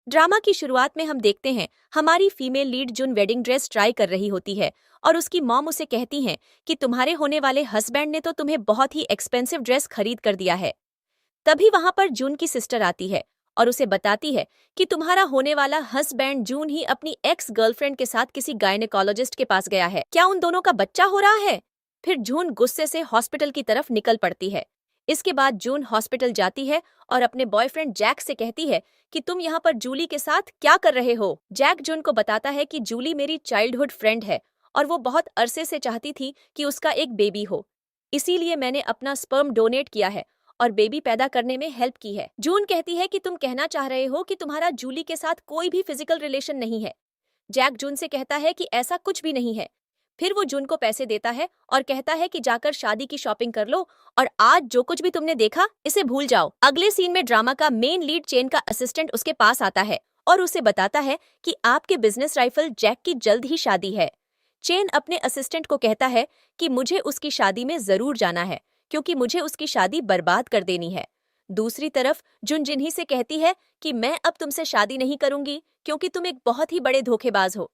Drama की शुरुआत में हम देखते हैं हमारी फीमेल लीड जुन वेडिंग ड्रेस ट्राई कर रही होती है और उसकी मॉम उसे कहती हैं कि तुम्हारे होने वाले हस्बैंड ने तो तुम्हें बहुत ही एक्सपेंसिव ड्रेस खरीद कर दिया है। तभी वहां पर जून की सिस्टर आती है और उसे बताती है कि तुम्हारा होने वाला हस्बैंड जून ही अपनी एक्स गर्लफ्रेंड के साथ किसी गायनेकोलॉजिस्ट के पास गया है, क्या उन दोनों का बच्चा हो रहा है। फिर जून गुस्से से हॉस्पिटल की तरफ निकल पड़ती है। इसके बाद जून हॉस्पिटल जाती है और अपने बॉयफ्रेंड जैक से कहती है कि तुम यहाँ पर जूली के साथ क्या कर रहे हो। जैक जून को बताता है कि जूली मेरी चाइल्डहुड फ्रेंड है और वो बहुत अरसे से चाहती थी कि उसका एक बेबी हो, इसीलिए मैंने अपना स्पर्म डोनेट किया है और बेबी पैदा करने में हेल्प की है। जून कहती है कि तुम कहना चाह रहे हो कि तुम्हारा जूली के साथ कोई भी फिजिकल रिलेशन नहीं है। जैक जून से कहता है कि ऐसा कुछ भी नहीं है। फिर वो जून को पैसे देता है और कहता है कि जाकर शादी की शॉपिंग कर लो और आज जो कुछ भी तुमने देखा इसे भूल जाओ। अगले सीन में ड्रामा का मेन लीड चेन का असिस्टेंट उसके पास आता है और उसे बताता है कि आपके बिजनेस राइफल जैक की जल्द ही शादी है। चेन अपने असिस्टेंट को कहता है कि मुझे उसकी शादी में जरूर जाना है क्योंकि मुझे उसकी शादी बर्बाद कर देनी है। दूसरी तरफ जुन जिन्ही से कहती है कि मैं अब तुमसे शादी नहीं करूंगी क्योंकि तुम एक बहुत ही बड़े धोखेबाज हो।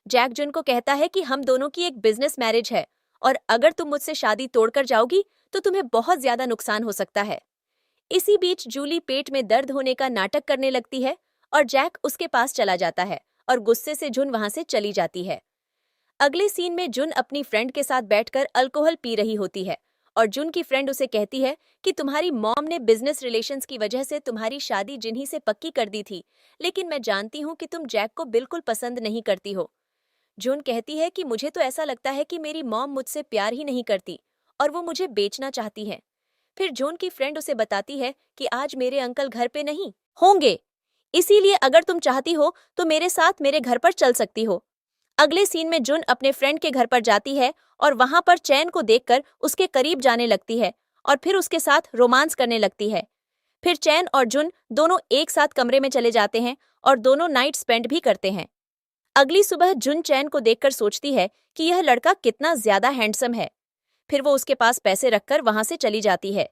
जैक जुन को कहता है कि हम दोनों की एक बिजनेस मैरिज है और अगर तुम मुझसे शादी तोड़कर जाओगी तो तुम्हें बहुत ज्यादा नुकसान हो सकता है। इसी बीच जूली पेट में दर्द होने का नाटक करने लगती है और जैक उसके पास चला जाता है और गुस्से से जुन वहां से चली जाती है। अगले सीन में जुन अपनी फ्रेंड के साथ बैठकर अल्कोहल पी रही होती है और जुन की फ्रेंड उसे कहती है कि तुम्हारी मॉम ने बिजनेस रिलेशंस की वजह से तुम्हारी शादी जिन्ही से पक्की कर दी थी, लेकिन मैं जानती हूँ कि तुम जैक को बिल्कुल पसंद नहीं करती हो। जून कहती है कि मुझे तो ऐसा लगता है कि मेरी मॉम मुझसे प्यार ही नहीं करती और वो मुझे बेचना चाहती है। फिर जून की फ्रेंड उसे बताती है कि आज मेरे अंकल घर पे नहीं होंगे, इसीलिए अगर तुम चाहती हो तो मेरे साथ मेरे घर पर चल सकती हो। अगले सीन में जून अपने फ्रेंड के घर पर जाती है और वहां पर चैन को देखकर उसके करीब जाने लगती है और फिर उसके साथ रोमांस करने लगती है। फिर चैन और जुन दोनों एक साथ कमरे में चले जाते हैं और दोनों नाइट स्पेंड भी करते हैं। अगली सुबह जुन चैन को देखकर सोचती है कि यह लड़का कितना ज्यादा हैंडसम है। फिर वो उसके पास पैसे रखकर वहां से चली जाती है।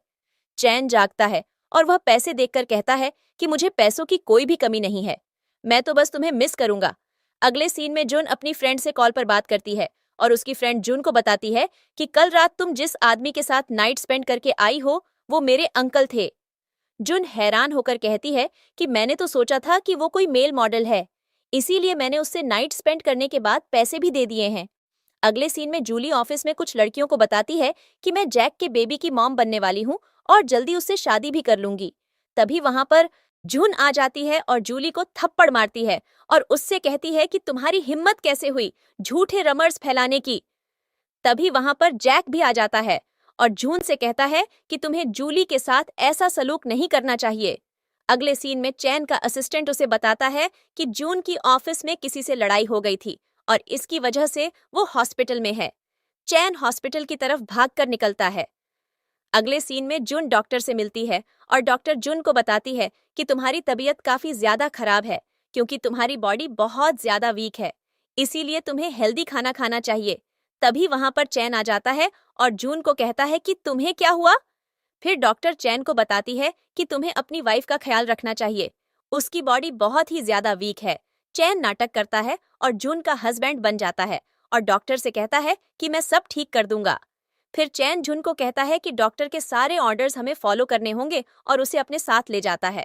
चैन जागता है और वह पैसे देखकर कहता है कि मुझे पैसों की कोई भी कमी नहीं है, मैं तो बस तुम्हें मिस करूंगा। अगले सीन में जुन अपनी फ्रेंड से कॉल पर बात करती है और उसकी फ्रेंड जुन को बताती है कि कल रात तुम जिस आदमी के साथ नाइट स्पेंड करके आई हो वो मेरे अंकल थे। जुन हैरान होकर कहती है कि मैंने तो सोचा था कि वो कोई मेल मॉडल है, इसीलिए मैंने उससे नाइट स्पेंड करने के बाद पैसे भी दे दिए हैं। अगले सीन में जूली ऑफिस में कुछ लड़कियों को बताती है कि मैं जैक के बेबी की मॉम बनने वाली हूँ और जल्दी उससे शादी भी कर लूंगी। तभी वहां पर जून आ जाती है और जूली को थप्पड़ मारती है और उससे कहती है कि तुम्हारी हिम्मत कैसे हुई झूठे रमर्स फैलाने की। तभी वहां पर जैक भी आ जाता है और जून से कहता है कि तुम्हें जूली के साथ ऐसा सलूक नहीं करना चाहिए। अगले सीन में चैन का असिस्टेंट उसे बताता है कि जून की ऑफिस में किसी से लड़ाई हो गई थी और इसकी वजह से वो हॉस्पिटल में है। चैन हॉस्पिटल की तरफ भागकर निकलता है। अगले सीन में जून डॉक्टर से मिलती है और डॉक्टर जून को बताती है कि तुम्हारी तबीयत काफी ज्यादा खराब है क्योंकि तुम्हारी बॉडी बहुत ज्यादा वीक है, इसीलिए तुम्हें हेल्दी खाना खाना चाहिए। तभी वहां पर चैन आ जाता है और जून को कहता है कि तुम्हें क्या हुआ। फिर डॉक्टर चैन को बताती है कि तुम्हें अपनी वाइफ का ख्याल रखना चाहिए, उसकी बॉडी बहुत ही ज्यादा वीक है। चैन नाटक करता है और जून का हस्बैंड बन जाता है और डॉक्टर से कहता है कि मैं सब ठीक कर दूंगा। फिर चैन जून को कहता है कि डॉक्टर के सारे ऑर्डर्स हमें फॉलो करने होंगे और उसे अपने साथ ले जाता है।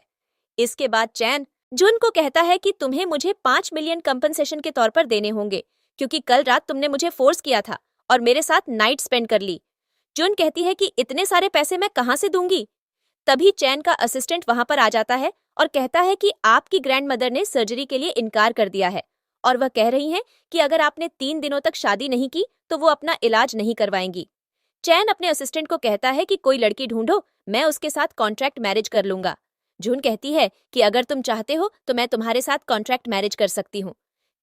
इसके बाद चैन जून को कहता है कि तुम्हें मुझे 5 मिलियन कंपनसेशन के तौर पर देने होंगे क्योंकि कल रात तुमने मुझे फोर्स किया था और मेरे साथ नाइट स्पेंड कर ली। जून कहती है कि इतने सारे पैसे मैं कहां से दूंगी। तभी चैन का असिस्टेंट वहां पर आ जाता है और कहता है कि आपकी ग्रैंडमदर ने सर्जरी के लिए इनकार कर दिया है और वह कह रही हैं कि अगर आपने 3 दिनों तक शादी नहीं की तो वो अपना इलाज नहीं करवाएंगी। चैन अपने असिस्टेंट को कहता है कि कोई लड़की ढूंढो, मैं उसके साथ कॉन्ट्रैक्ट मैरिज कर लूंगा। जून कहती है कि अगर तुम चाहते हो तो मैं तुम्हारे साथ कॉन्ट्रैक्ट मैरिज कर सकती हूँ।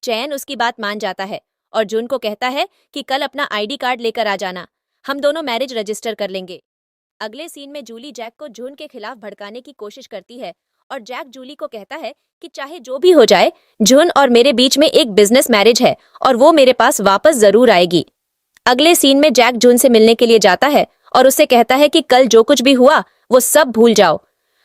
चैन उसकी बात मान जाता है और जून को कहता है कि कल अपना आईडी कार्ड लेकर आ जाना, हम दोनों मैरिज रजिस्टर कर लेंगे। अगले सीन में जूली जैक को जून के खिलाफ भड़काने की कोशिश करती है और जैक जूली को कहता है कि चाहे जो भी हो जाए, जून और मेरे बीच में एक बिजनेस मैरिज है और वो मेरे पास वापस जरूर आएगी। अगले सीन में जैक जून से मिलने के लिए जाता है और उससे कहता है कि कल जो कुछ भी हुआ वो सब भूल जाओ,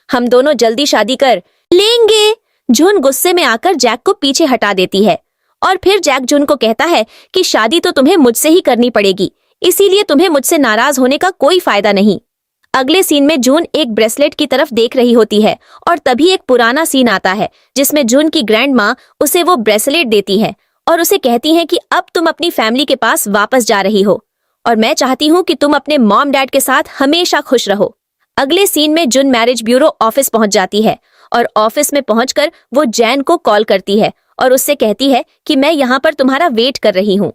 हम दोनों जल्दी शादी कर लेंगे। जून गुस्से में आकर जैक को पीछे हटा देती है और फिर जैक जून को कहता है कि शादी तो तुम्हें मुझसे ही करनी पड़ेगी, इसीलिए तुम्हें मुझसे नाराज होने का कोई फायदा नहीं। अगले सीन में जून एक ब्रेसलेट की तरफ देख रही होती है और तभी एक पुराना सीन आता है जिसमें जून की ग्रैंड माँ उसे वो ब्रेसलेट देती है और उसे कहती हैं कि अब तुम अपनी फैमिली के पास वापस जा रही हो और मैं चाहती हूँ कि तुम अपने मॉम डैड के साथ हमेशा खुश रहो। अगले सीन में जून मैरिज ब्यूरो ऑफिस पहुंच जाती है और ऑफिस में पहुंचकर वो जैन को कॉल करती है और उससे कहती है कि मैं यहाँ पर तुम्हारा वेट कर रही हूँ।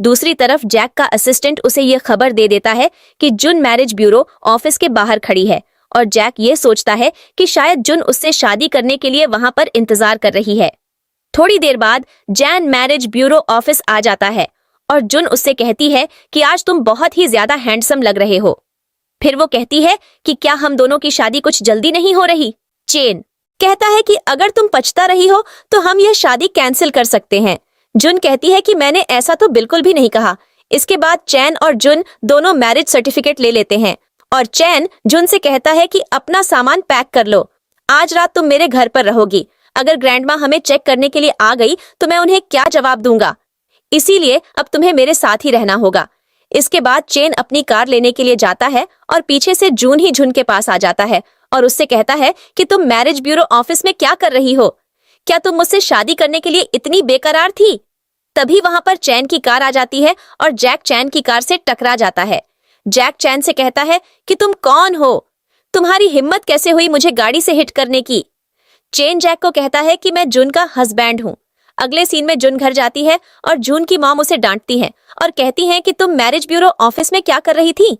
दूसरी तरफ जैक का असिस्टेंट उसे ये खबर दे देता है कि जुन मैरिज ब्यूरो ऑफिस के बाहर खड़ी है और जैक ये सोचता है कि शायद जुन उससे शादी करने के लिए वहां पर इंतजार कर रही है। थोड़ी देर बाद जैन मैरिज ब्यूरो ऑफिस आ जाता है और जुन उससे कहती है कि आज तुम बहुत ही ज्यादा हैंडसम लग रहे हो। फिर वो कहती है कि क्या हम दोनों की शादी कुछ जल्दी नहीं हो रही। चेन कहता है कि अगर तुम पछता रही हो तो हम यह शादी कैंसिल कर सकते हैं। जुन कहती है कि मैंने ऐसा तो बिल्कुल भी नहीं कहा। इसके बाद चैन और जुन दोनों मैरिज सर्टिफिकेट ले लेते हैं और चैन जुन से कहता है कि अपना सामान पैक कर लो, आज रात तुम मेरे घर पर रहोगी। अगर ग्रैंडमा हमें चेक करने के लिए आ गई तो मैं उन्हें क्या जवाब दूंगा, इसीलिए अब तुम्हें मेरे साथ ही रहना होगा। इसके बाद चैन अपनी कार लेने के लिए जाता है और पीछे से जून ही जुन के पास आ जाता है और उससे कहता है कि तुम मैरिज ब्यूरो ऑफिस में क्या कर रही हो, क्या तुम मुझसे शादी करने के लिए इतनी बेकरार थी। तभी वहां पर चैन की कार आ जाती है और जैक चैन की कार से टकरा जाता है। जैक चैन से कहता है कि तुम कौन हो, तुम्हारी हिम्मत कैसे हुई मुझे गाड़ी से हिट करने की। चैन जैक को कहता है कि मैं जुन का हस्बैंड हूँ। अगले सीन में जुन घर जाती है और जून की मॉम उसे डांटती है और कहती है कि तुम मैरिज ब्यूरो ऑफिस में क्या कर रही थी।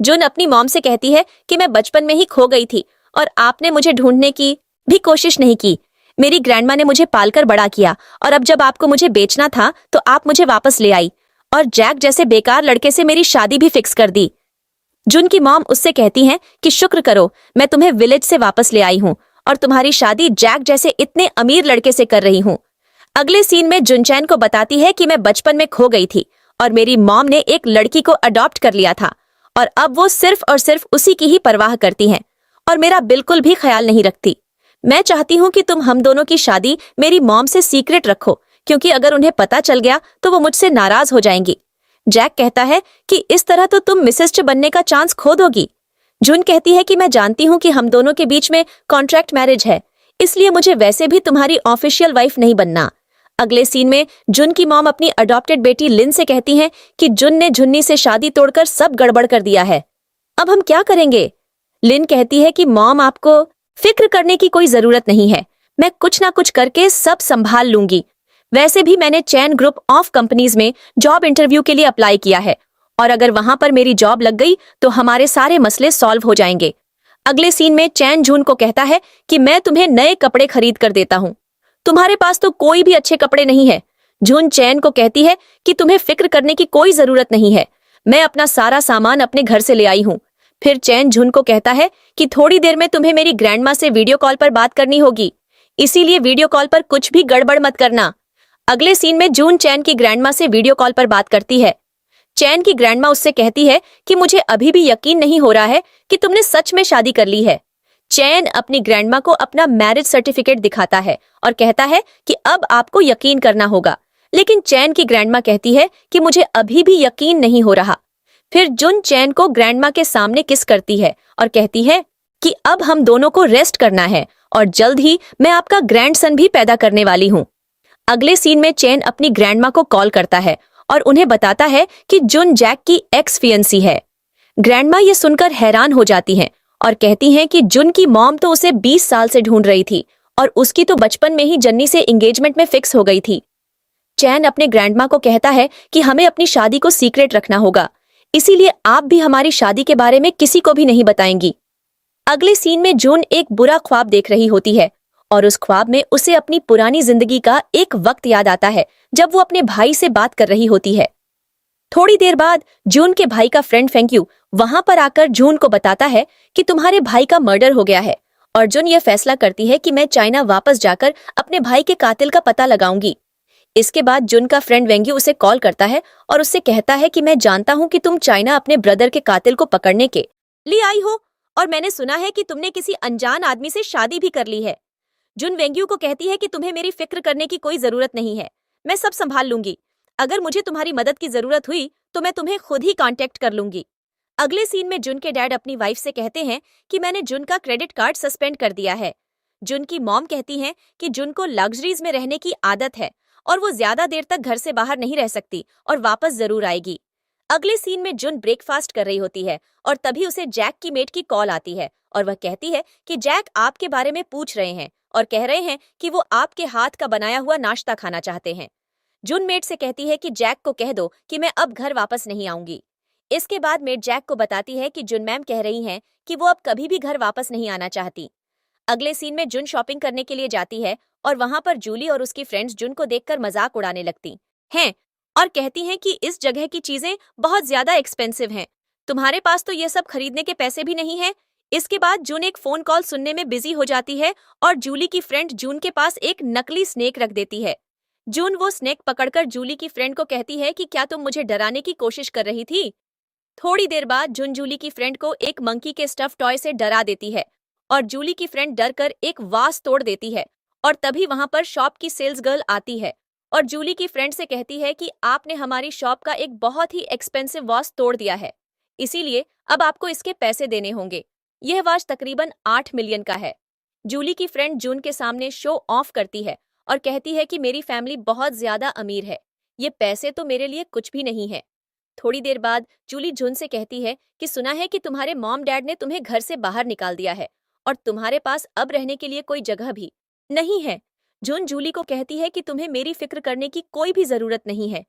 जुन अपनी मॉम से कहती है कि मैं बचपन में ही खो गई थी और आपने मुझे ढूंढने की भी कोशिश नहीं की। मेरी ग्रैंडमा ने मुझे पालकर बड़ा किया और अब जब आपको मुझे बेचना था तो आप मुझे वापस ले आई और जैक जैसे बेकार लड़के से मेरी शादी भी फिक्स कर दी। जुन की मॉम उससे कहती हैं कि शुक्र करो मैं तुम्हें विलेज से वापस ले आई हूँ और तुम्हारी शादी जैक जैसे इतने अमीर लड़के से कर रही हूँ। अगले सीन में जुन चैन को बताती है कि मैं बचपन में खो गई थी और मेरी मॉम ने एक लड़की को अडॉप्ट कर लिया था और अब वो सिर्फ और सिर्फ उसी की ही परवाह करती हैं और मेरा बिल्कुल भी ख्याल नहीं रखती। मैं चाहती हूँ कि तुम हम दोनों की शादी मेरी मॉम से सीक्रेट रखो, क्योंकि अगर उन्हें पता चल गया तो वो मुझसे नाराज हो जाएंगी। जैक कहता है कि इस तरह तो तुम मिसेस च बनने का चांस खो दोगी। जुन कहती है कि मैं जानती हूँ कि हम दोनों के बीच में कॉन्ट्रैक्ट मैरिज है, इसलिए मुझे वैसे भी तुम्हारी ऑफिशियल वाइफ नहीं बनना। अगले सीन में जुन की मॉम अपनी अडॉप्टेड बेटी लिन से कहती हैं कि जुन ने झुन्नी से शादी तोड़कर सब गड़बड़ कर दिया है, अब हम क्या करेंगे। लिन कहती है कि मॉम आपको फिक्र करने की कोई जरूरत नहीं है, मैं कुछ ना कुछ करके सब संभाल लूंगी। वैसे भी मैंने चैन ग्रुप ऑफ कंपनीज में जॉब इंटरव्यू के लिए अप्लाई किया है और अगर वहां पर मेरी जॉब लग गई तो हमारे सारे मसले सॉल्व हो जाएंगे। अगले सीन में चैन जून को कहता है कि मैं तुम्हें नए कपड़े खरीद कर देता हूँ, तुम्हारे पास तो कोई भी अच्छे कपड़े नहीं है। जून चैन को कहती है कि तुम्हें फिक्र करने की कोई जरूरत नहीं है, मैं अपना सारा सामान अपने घर से ले आई हूँ। फिर चैन जून को कहता है कि थोड़ी देर में तुम्हें मेरी ग्रैंडमा से वीडियो कॉल पर बात करनी होगी, इसीलिए वीडियो कॉल पर कुछ भी गड़बड़ मत करना। अगले सीन में जून चैन की ग्रैंडमा से वीडियो कॉल पर बात करती है। चैन की ग्रैंडमा उससे कहती है कि मुझे अभी भी यकीन नहीं हो रहा है कि तुमने सच में शादी कर ली है। चैन अपनी ग्रैंडमा को अपना मैरिज सर्टिफिकेट दिखाता है और कहता है कि अब आपको यकीन करना होगा, लेकिन चैन की ग्रैंडमा कहती है कि मुझे अभी भी यकीन नहीं हो रहा। फिर जुन चैन को ग्रैंडमा के सामने किस करती है और कहती है कि अब हम दोनों को रेस्ट करना है और जल्द ही मैं आपका ग्रैंडसन भी पैदा करने वाली हूँ। अगले सीन में चैन अपनी ग्रैंडमा को कॉल करता है और उन्हें बताता है कि जुन जैक की एक्स फियंसी है। ग्रैंडमा ये सुनकर हैरान हो जाती हैं और कहती हैं कि जुन की मॉम तो उसे 20 साल से ढूंढ रही थी और उसकी तो बचपन में ही जन्नी से एंगेजमेंट में फिक्स हो गई थी। चैन अपने ग्रैंडमा को कहता है कि हमें अपनी शादी को सीक्रेट रखना होगा, इसीलिए आप भी हमारी शादी के बारे में किसी को भी नहीं बताएंगी। अगले सीन में जून एक बुरा ख्वाब देख रही होती है और उस ख्वाब में उसे अपनी पुरानी जिंदगी का एक वक्त याद आता है जब वो अपने भाई से बात कर रही होती है। थोड़ी देर बाद जून के भाई का फ्रेंड फेंक्यू वहां पर आकर जून को बताता है कि तुम्हारे भाई का मर्डर हो गया है और जून यह फैसला करती है कि मैं चाइना वापस जाकर अपने भाई के कातिल का पता लगाऊंगी। इसके बाद जुन का फ्रेंड वेंग्यू उसे कॉल करता है और उससे कहता है कि मैं जानता हूं कि तुम चाइना अपने ब्रदर के कातिल को पकड़ने के लिए आई हो और मैंने सुना है कि तुमने किसी अनजान आदमी से शादी भी कर ली है। जुन वेंग्यू को कहती है कि तुम्हें मेरी फिक्र करने की कोई जरूरत नहीं है, मैं सब संभाल लूंगी। अगर मुझे तुम्हारी मदद की जरूरत हुई तो मैं तुम्हें खुद ही कांटेक्ट कर लूंगी। अगले सीन में जुन के डैड अपनी वाइफ से कहते हैं कि मैंने जुन का क्रेडिट कार्ड सस्पेंड कर दिया है। जुन की मॉम कहती हैं कि जुन को लग्जरीज में रहने की आदत है और वो ज्यादा देर तक घर से बाहर नहीं रह सकती और वापस जरूर आएगी। अगले सीन में जुन ब्रेकफास्ट कर रही होती है और तभी उसे जैक की मेट की कॉल आती है और वह कहती है कि जैक आपके बारे में पूछ रहे हैं और कह रहे हैं कि वो आपके हाथ का बनाया हुआ नाश्ता खाना चाहते हैं। जुन मेट से कहती है कि जैक को कह दो कि मैं अब घर वापस नहीं आऊंगी। इसके बाद मेट जैक को बताती है कि जुन मैम कह रही हैं कि वो अब कभी भी घर वापस नहीं आना चाहती। अगले सीन में जुन शॉपिंग करने के लिए जाती है और वहां पर जूली और उसकी फ्रेंड्स जुन को देखकर मजाक उड़ाने लगती हैं और कहती हैं कि इस जगह की चीजें बहुत ज्यादा एक्सपेंसिव हैं, तुम्हारे पास तो ये सब खरीदने के पैसे भी नहीं हैं। इसके बाद जुन एक फोन कॉल सुनने में बिजी हो जाती है और जूली की फ्रेंड जून के पास एक नकली स्नेक रख देती है। जून वो स्नेक पकड़कर जूली की फ्रेंड को कहती है कि क्या तुम मुझे डराने की कोशिश कर रही थी। थोड़ी देर बाद जून जूली की फ्रेंड को एक मंकी के स्टफ टॉय से डरा देती है और जूली की फ्रेंड डर कर एक वास तोड़ देती है और तभी वहां पर शॉप की सेल्स गर्ल आती है और जूली की फ्रेंड से कहती है कि आपने हमारी शॉप का एक बहुत ही एक्सपेंसिव वॉच तोड़ दिया है, इसीलिए अब आपको इसके पैसे देने होंगे। यह वॉच तकरीबन 8 मिलियन का है। जूली की फ्रेंड जून के सामने शो ऑफ करती है और कहती है कि मेरी फैमिली बहुत ज्यादा अमीर है, ये पैसे तो मेरे लिए कुछ भी नहीं है। थोड़ी देर बाद जूली जून से कहती है कि सुना है कि तुम्हारे मॉम डैड ने तुम्हें घर से बाहर निकाल दिया है और तुम्हारे पास अब रहने के लिए कोई जगह भी नहीं है। जून जूली को कहती है कि तुम्हें मेरी फिक्र करने की कोई भी जरूरत नहीं है,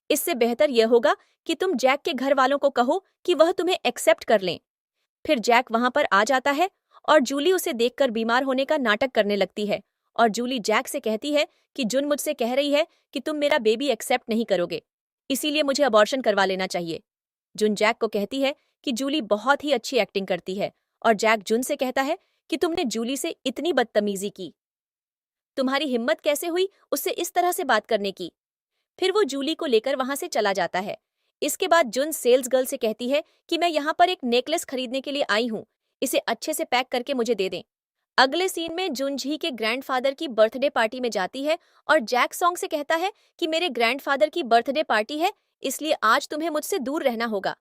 इससे बेहतर यह होगा कि तुम जैक के घर वालों को कहो कि वह तुम्हें एक्सेप्ट कर लें। फिर जैक वहां पर आ जाता है और जूली उसे देखकर बीमार होने का नाटक करने लगती है और जूली जैक से कहती है कि जुन मुझसे कह रही है कि तुम मेरा बेबी एक्सेप्ट नहीं करोगे, इसीलिए मुझे अबॉर्शन करवा लेना चाहिए। जुन जैक को कहती है कि जूली बहुत ही अच्छी एक्टिंग करती है और जैक जुन से कहता है कि तुमने जूली से इतनी बदतमीजी की, तुम्हारी हिम्मत कैसे हुई उससे इस तरह से बात करने की। फिर वो जूली को लेकर वहां से चला जाता है। इसके बाद जुन सेल्स गर्ल से कहती है कि मैं यहाँ पर एक नेकलेस खरीदने के लिए आई हूँ, इसे अच्छे से पैक करके मुझे दे दें। अगले सीन में जुन झी के ग्रैंडफादर की बर्थडे पार्टी में जाती है और जैक सॉन्ग से कहता है कि मेरे ग्रैंडफादर की बर्थडे पार्टी है, इसलिए आज तुम्हें मुझसे दूर रहना होगा।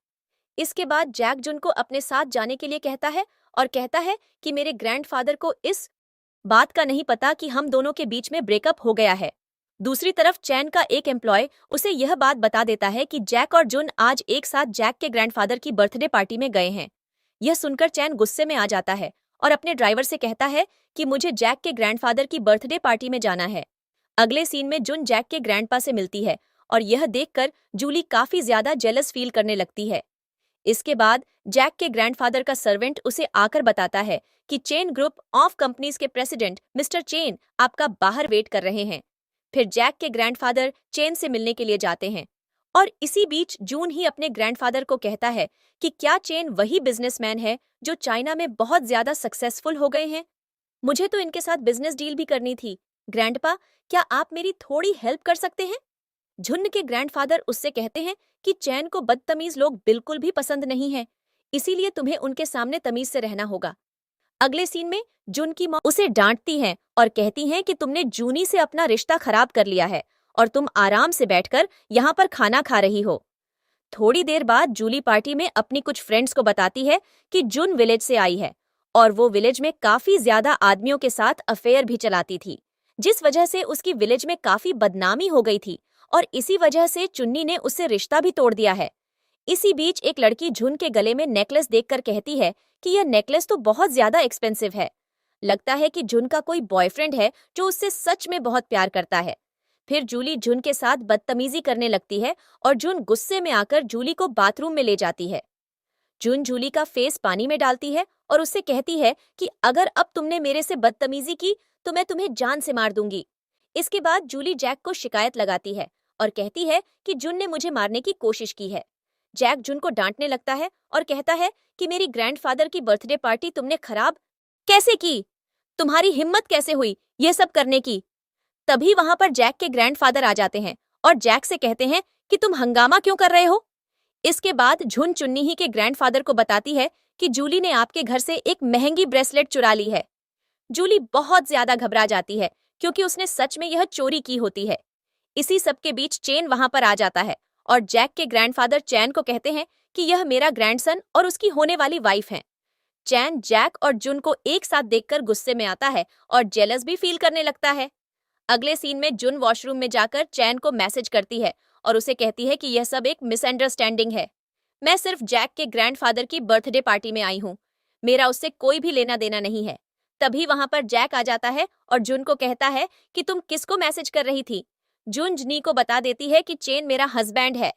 इसके बाद जैक जुन को अपने साथ जाने के लिए कहता है और कहता है कि मेरे ग्रैंडफादर को इस बात का नहीं पता कि हम दोनों के बीच में ब्रेकअप हो गया है। दूसरी तरफ चैन का एक एम्प्लॉय उसे यह बात बता देता है कि जैक और जुन आज एक साथ जैक के ग्रैंडफादर की बर्थडे पार्टी में गए हैं। यह सुनकर चैन गुस्से में आ जाता है और अपने ड्राइवर से कहता है कि मुझे जैक के ग्रैंडफादर की बर्थडे पार्टी में जाना है। अगले सीन में जुन जैक के ग्रैंडपा से मिलती है और यह देखकर जूली काफी ज्यादा जेलस फील करने लगती है। इसके बाद जैक के ग्रैंडफादर का सर्वेंट उसे आकर बताता है कि चेन ग्रुप ऑफ कंपनीज के प्रेसिडेंट मिस्टर चेन आपका बाहर वेट कर रहे हैं। फिर जैक के ग्रैंडफादर चेन से मिलने के लिए जाते हैं और इसी बीच जून ही अपने ग्रैंडफादर को कहता है कि क्या चेन वही बिजनेसमैन है जो चाइना में बहुत ज्यादा सक्सेसफुल हो गए हैं। मुझे तो इनके साथ बिजनेस डील भी करनी थी। ग्रैंडपा, क्या आप मेरी थोड़ी हेल्प कर सकते हैं? झुन्न के ग्रैंडफादर उससे कहते हैं कि चैन को बदतमीज लोग बिल्कुल भी पसंद नहीं है, इसीलिए तुम्हें उनके सामने तमीज से रहना होगा। अगले सीन में जुन की माँ उसे डांटती हैं और कहती हैं कि तुमने जूनी से अपना रिश्ता खराब कर लिया है और तुम आराम से बैठकर यहाँ पर खाना खा रही हो। थोड़ी देर बाद जूली पार्टी में अपनी कुछ फ्रेंड्स को बताती है कि जुन विलेज से आई है और वो विलेज में काफी ज्यादा आदमियों के साथ अफेयर भी चलाती थी, जिस वजह से उसकी विलेज में काफी बदनामी हो गई थी और इसी वजह से चुन्नी ने उससे रिश्ता भी तोड़ दिया है। इसी बीच एक लड़की झुन के गले में नेकलेस देखकर कहती है कि यह नेकलेस तो बहुत ज्यादा एक्सपेंसिव है। लगता है कि झुन का कोई बॉयफ्रेंड है जो उससे सच में बहुत प्यार करता है। फिर जूली झुन के साथ बदतमीजी करने लगती है और झुन गुस्से में आकर जूली को बाथरूम में ले जाती है। झुन जूली का फेस पानी में डालती है और उससे कहती है कि अगर अब तुमने मेरे से बदतमीजी की तो मैं तुम्हें जान से मार दूंगी। इसके बाद जूली जैक को शिकायत लगाती है और कहती है कि जुन ने मुझे मारने की कोशिश की है। जैक जुन को डांटने लगता है और कहता है कि मेरी ग्रैंडफादर की बर्थडे पार्टी तुमने खराब कैसे की? तुम्हारी हिम्मत कैसे हुई यह सब करने की? तभी वहां पर जैक के ग्रैंडफादर आ जाते हैं और जैक से कहते हैं कि तुम हंगामा क्यों कर रहे हो? इसके बाद झुन चुन्नी ही के ग्रैंडफादर को बताती है कि जूली ने आपके घर से एक महंगी ब्रेसलेट चुरा ली है। जूली बहुत ज्यादा घबरा जाती है क्योंकि उसने सच में यह चोरी की होती है। इसी सब के बीच चेन वहां पर आ जाता है और जैक के ग्रैंडफादर चैन को कहते हैं कि यह मेरा ग्रैंडसन और उसकी होने वाली वाइफ है। चैन जैक और जुन को एक साथ देखकर गुस्से में आता है और जेलस भी फील करने लगता है। अगले सीन में जुन वॉशरूम में जाकर चैन को मैसेज करती है और उसे कहती है कि यह सब एक मिसअंडरस्टैंडिंग है। मैं सिर्फ जैक के ग्रैंडफादर की बर्थडे पार्टी में आई हूँ। मेरा उससे कोई भी लेना देना नहीं है। तभी वहां पर जैक आ जाता है और जुन को कहता है कि तुम किसको मैसेज कर रही थी। जुन जनी को बता देती है कि चेन मेरा हस्बैंड है,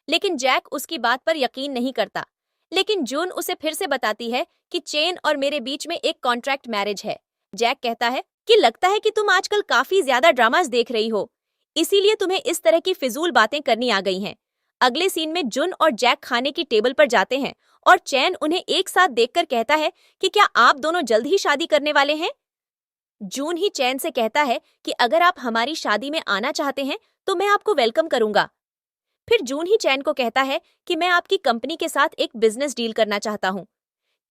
लेकिन जैक उसकी बात पर यकीन नहीं करता। लेकिन जून उसे फिर से बताती है कि चेन और मेरे बीच में एक कॉन्ट्रैक्ट मैरिज है। जैक कहता है कि लगता है कि तुम आजकल काफी ज्यादा ड्रामास देख रही हो, इसीलिए तुम्हें इस तरह की फिजूल बातें करनी आ गई हैं। अगले सीन में जुन और जैक खाने की टेबल पर जाते हैं और चैन उन्हें एक साथ देखकर कहता है कि क्या आप दोनों जल्द ही शादी करने वाले हैं। जून ही चैन से कहता है कि अगर आप हमारी शादी में आना चाहते हैं तो मैं आपको वेलकम करूंगा। फिर जून ही चैन को कहता है कि मैं आपकी कंपनी के साथ एक बिजनेस डील करना चाहता हूँ।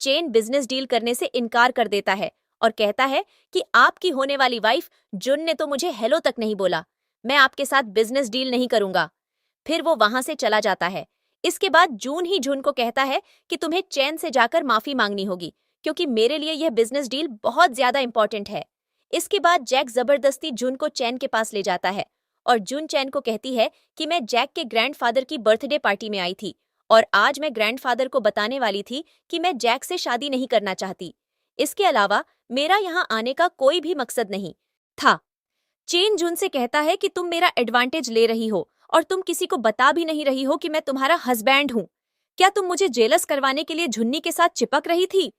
चेन बिजनेस डील करने से इनकार कर देता है और कहता है कि आपकी होने वाली वाइफ जुन ने तो मुझे हेलो तक नहीं बोला, मैं आपके साथ बिजनेस डील नहीं करूंगा। फिर वो वहां से चला जाता है। इसके बाद जून ही जुन को कहता है कि तुम्हें चैन से जाकर माफी मांगनी होगी क्योंकि मेरे लिए यह बिजनेस डील बहुत ज्यादा इंपॉर्टेंट है। इसके बाद जैक जबरदस्ती जुन को चैन के पास ले जाता है और जुन चैन को कहती है कि मैं जैक के ग्रैंडफादर की बर्थडे पार्टी में आई थी और आज मैं ग्रैंडफादर को बताने वाली थी कि मैं जैक से शादी नहीं करना चाहती। इसके अलावा मेरा यहाँ आने का कोई भी मकसद नहीं था। चेन जुन से कहता है कि तुम मेरा एडवांटेज ले रही हो और तुम किसी को बता भी नहीं रही हो कि मैं तुम्हारा हस्बैंड हूँ। क्या तुम मुझे जेलस करवाने के लिए झुन्नी के साथ चिपक रही थी।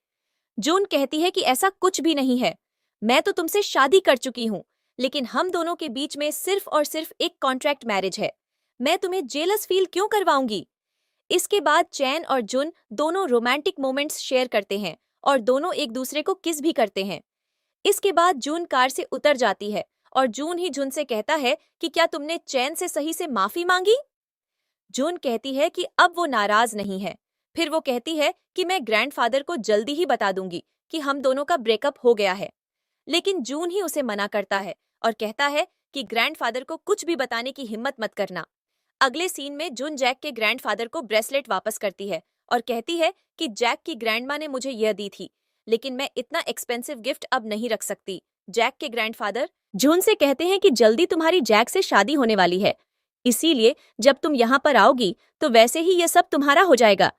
जून कहती है कि ऐसा कुछ भी नहीं है, मैं तो तुमसे शादी कर चुकी हूँ, लेकिन हम दोनों के बीच में सिर्फ और सिर्फ एक कॉन्ट्रैक्ट मैरिज है। मैं तुम्हें जेलस फील क्यों करवाऊंगी। इसके बाद चैन और जुन दोनों रोमांटिक मोमेंट्स शेयर करते हैं और दोनों एक दूसरे को किस भी करते हैं। इसके बाद जून कार से उतर जाती है और जून ही जुन से कहता है कि क्या तुमने चैन से सही से माफी मांगी। जून कहती है कि अब वो नाराज नहीं है। फिर वो कहती है कि मैं ग्रैंडफादर को जल्दी ही बता दूंगी कि हम दोनों का ब्रेकअप हो गया है। लेकिन जून ही उसे मना करता है और कहता है कि ग्रैंडफादर को कुछ भी बताने की हिम्मत मत करना। अगले सीन में जून जैक के ग्रैंडफादर को ब्रेसलेट वापस करती है और कहती है कि जैक की ग्रैंडमा ने मुझे यह दी थी, लेकिन मैं इतना एक्सपेंसिव गिफ्ट अब नहीं रख सकती। जैक के ग्रैंडफादर जून से कहते हैं कि जल्दी तुम्हारी जैक से शादी होने वाली है, इसीलिए जब तुम यहाँ पर आओगी तो वैसे ही यह सब तुम्हारा हो जाएगा।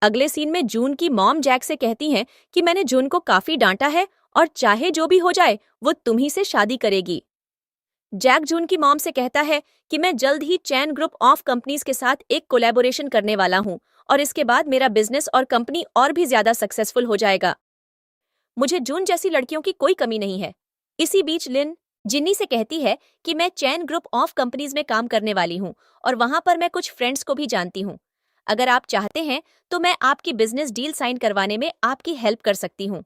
अगले सीन में जून की मॉम जैक से कहती हैं कि मैंने जून को काफी डांटा है और चाहे जो भी हो जाए वो तुम ही से शादी करेगी। जैक जून की मॉम से कहता है कि मैं जल्द ही चैन ग्रुप ऑफ कंपनीज के साथ एक कोलैबोरेशन करने वाला हूँ और इसके बाद मेरा बिजनेस और कंपनी और भी ज्यादा सक्सेसफुल हो जाएगा। मुझे जून जैसी लड़कियों की कोई कमी नहीं है। इसी बीच लिन जिन्नी से कहती है कि मैं चैन ग्रुप ऑफ कंपनीज में काम करने वाली हूँ और वहां पर मैं कुछ फ्रेंड्स को भी जानती हूँ। अगर आप चाहते हैं तो मैं आपकी बिजनेस डील साइन करवाने में आपकी हेल्प कर सकती हूँ।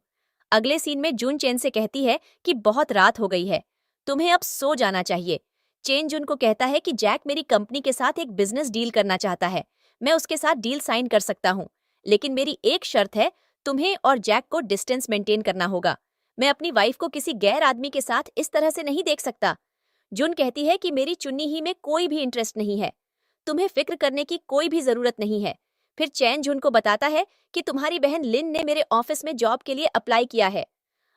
अगले सीन में जून चेन से कहती है कि बहुत रात हो गई है, तुम्हें अब सो जाना चाहिए। चेन जून को कहता है कि जैक मेरी कंपनी के साथ एक बिजनेस डील करना चाहता है, मैं उसके साथ डील साइन कर सकता हूँ, लेकिन मेरी एक शर्त है, तुम्हें और जैक को डिस्टेंस मेंटेन करना होगा। मैं अपनी वाइफ को किसी गैर आदमी के साथ इस तरह से नहीं देख सकता। जून कहती है कि मेरी चुन्नी ही में कोई भी इंटरेस्ट नहीं है, तुम्हें फिक्र करने की कोई भी जरूरत नहीं है। फिर चैन जून को बताता है कि तुम्हारी बहन लिन ने मेरे ऑफिस में जॉब के लिए अप्लाई किया है,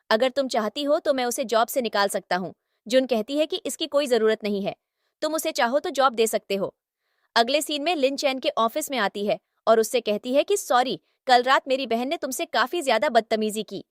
अगर तुम चाहती हो तो मैं उसे जॉब से निकाल सकता हूँ। जून कहती है कि इसकी कोई जरूरत नहीं है, तुम उसे चाहो तो जॉब दे सकते हो। अगले सीन में लिन चैन के ऑफिस में आती है और उससे कहती है कि सॉरी, कल रात मेरी बहन ने तुमसे काफी ज्यादा बदतमीजी की।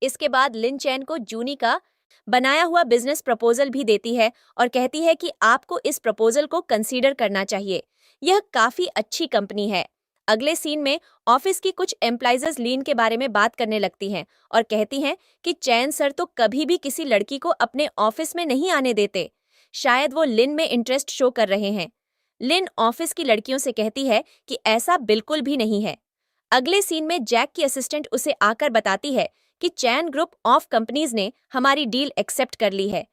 इसके बाद लिन चैन को जूनी का बनाया हुआ बिजनेस प्रपोजल भी देती है और कहती है कि आपको इस प्रपोजल को कंसीडर करना चाहिए, यह काफी अच्छी कंपनी है। अगले सीन में ऑफिस की कुछ एम्प्लॉइज लिन के बारे में बात करने लगती हैं और कहती हैं कि चैन सर तो कभी भी किसी लड़की को अपने ऑफिस में नहीं आने देते, शायद वो लिन में इंटरेस्ट शो कर रहे हैं। लिन ऑफिस की लड़कियों से कहती है कि ऐसा बिल्कुल भी नहीं है। अगले सीन में जैक की असिस्टेंट उसे आकर बताती है कि चैन ग्रुप ऑफ कंपनीज ने हमारी डील एक्सेप्ट कर ली है।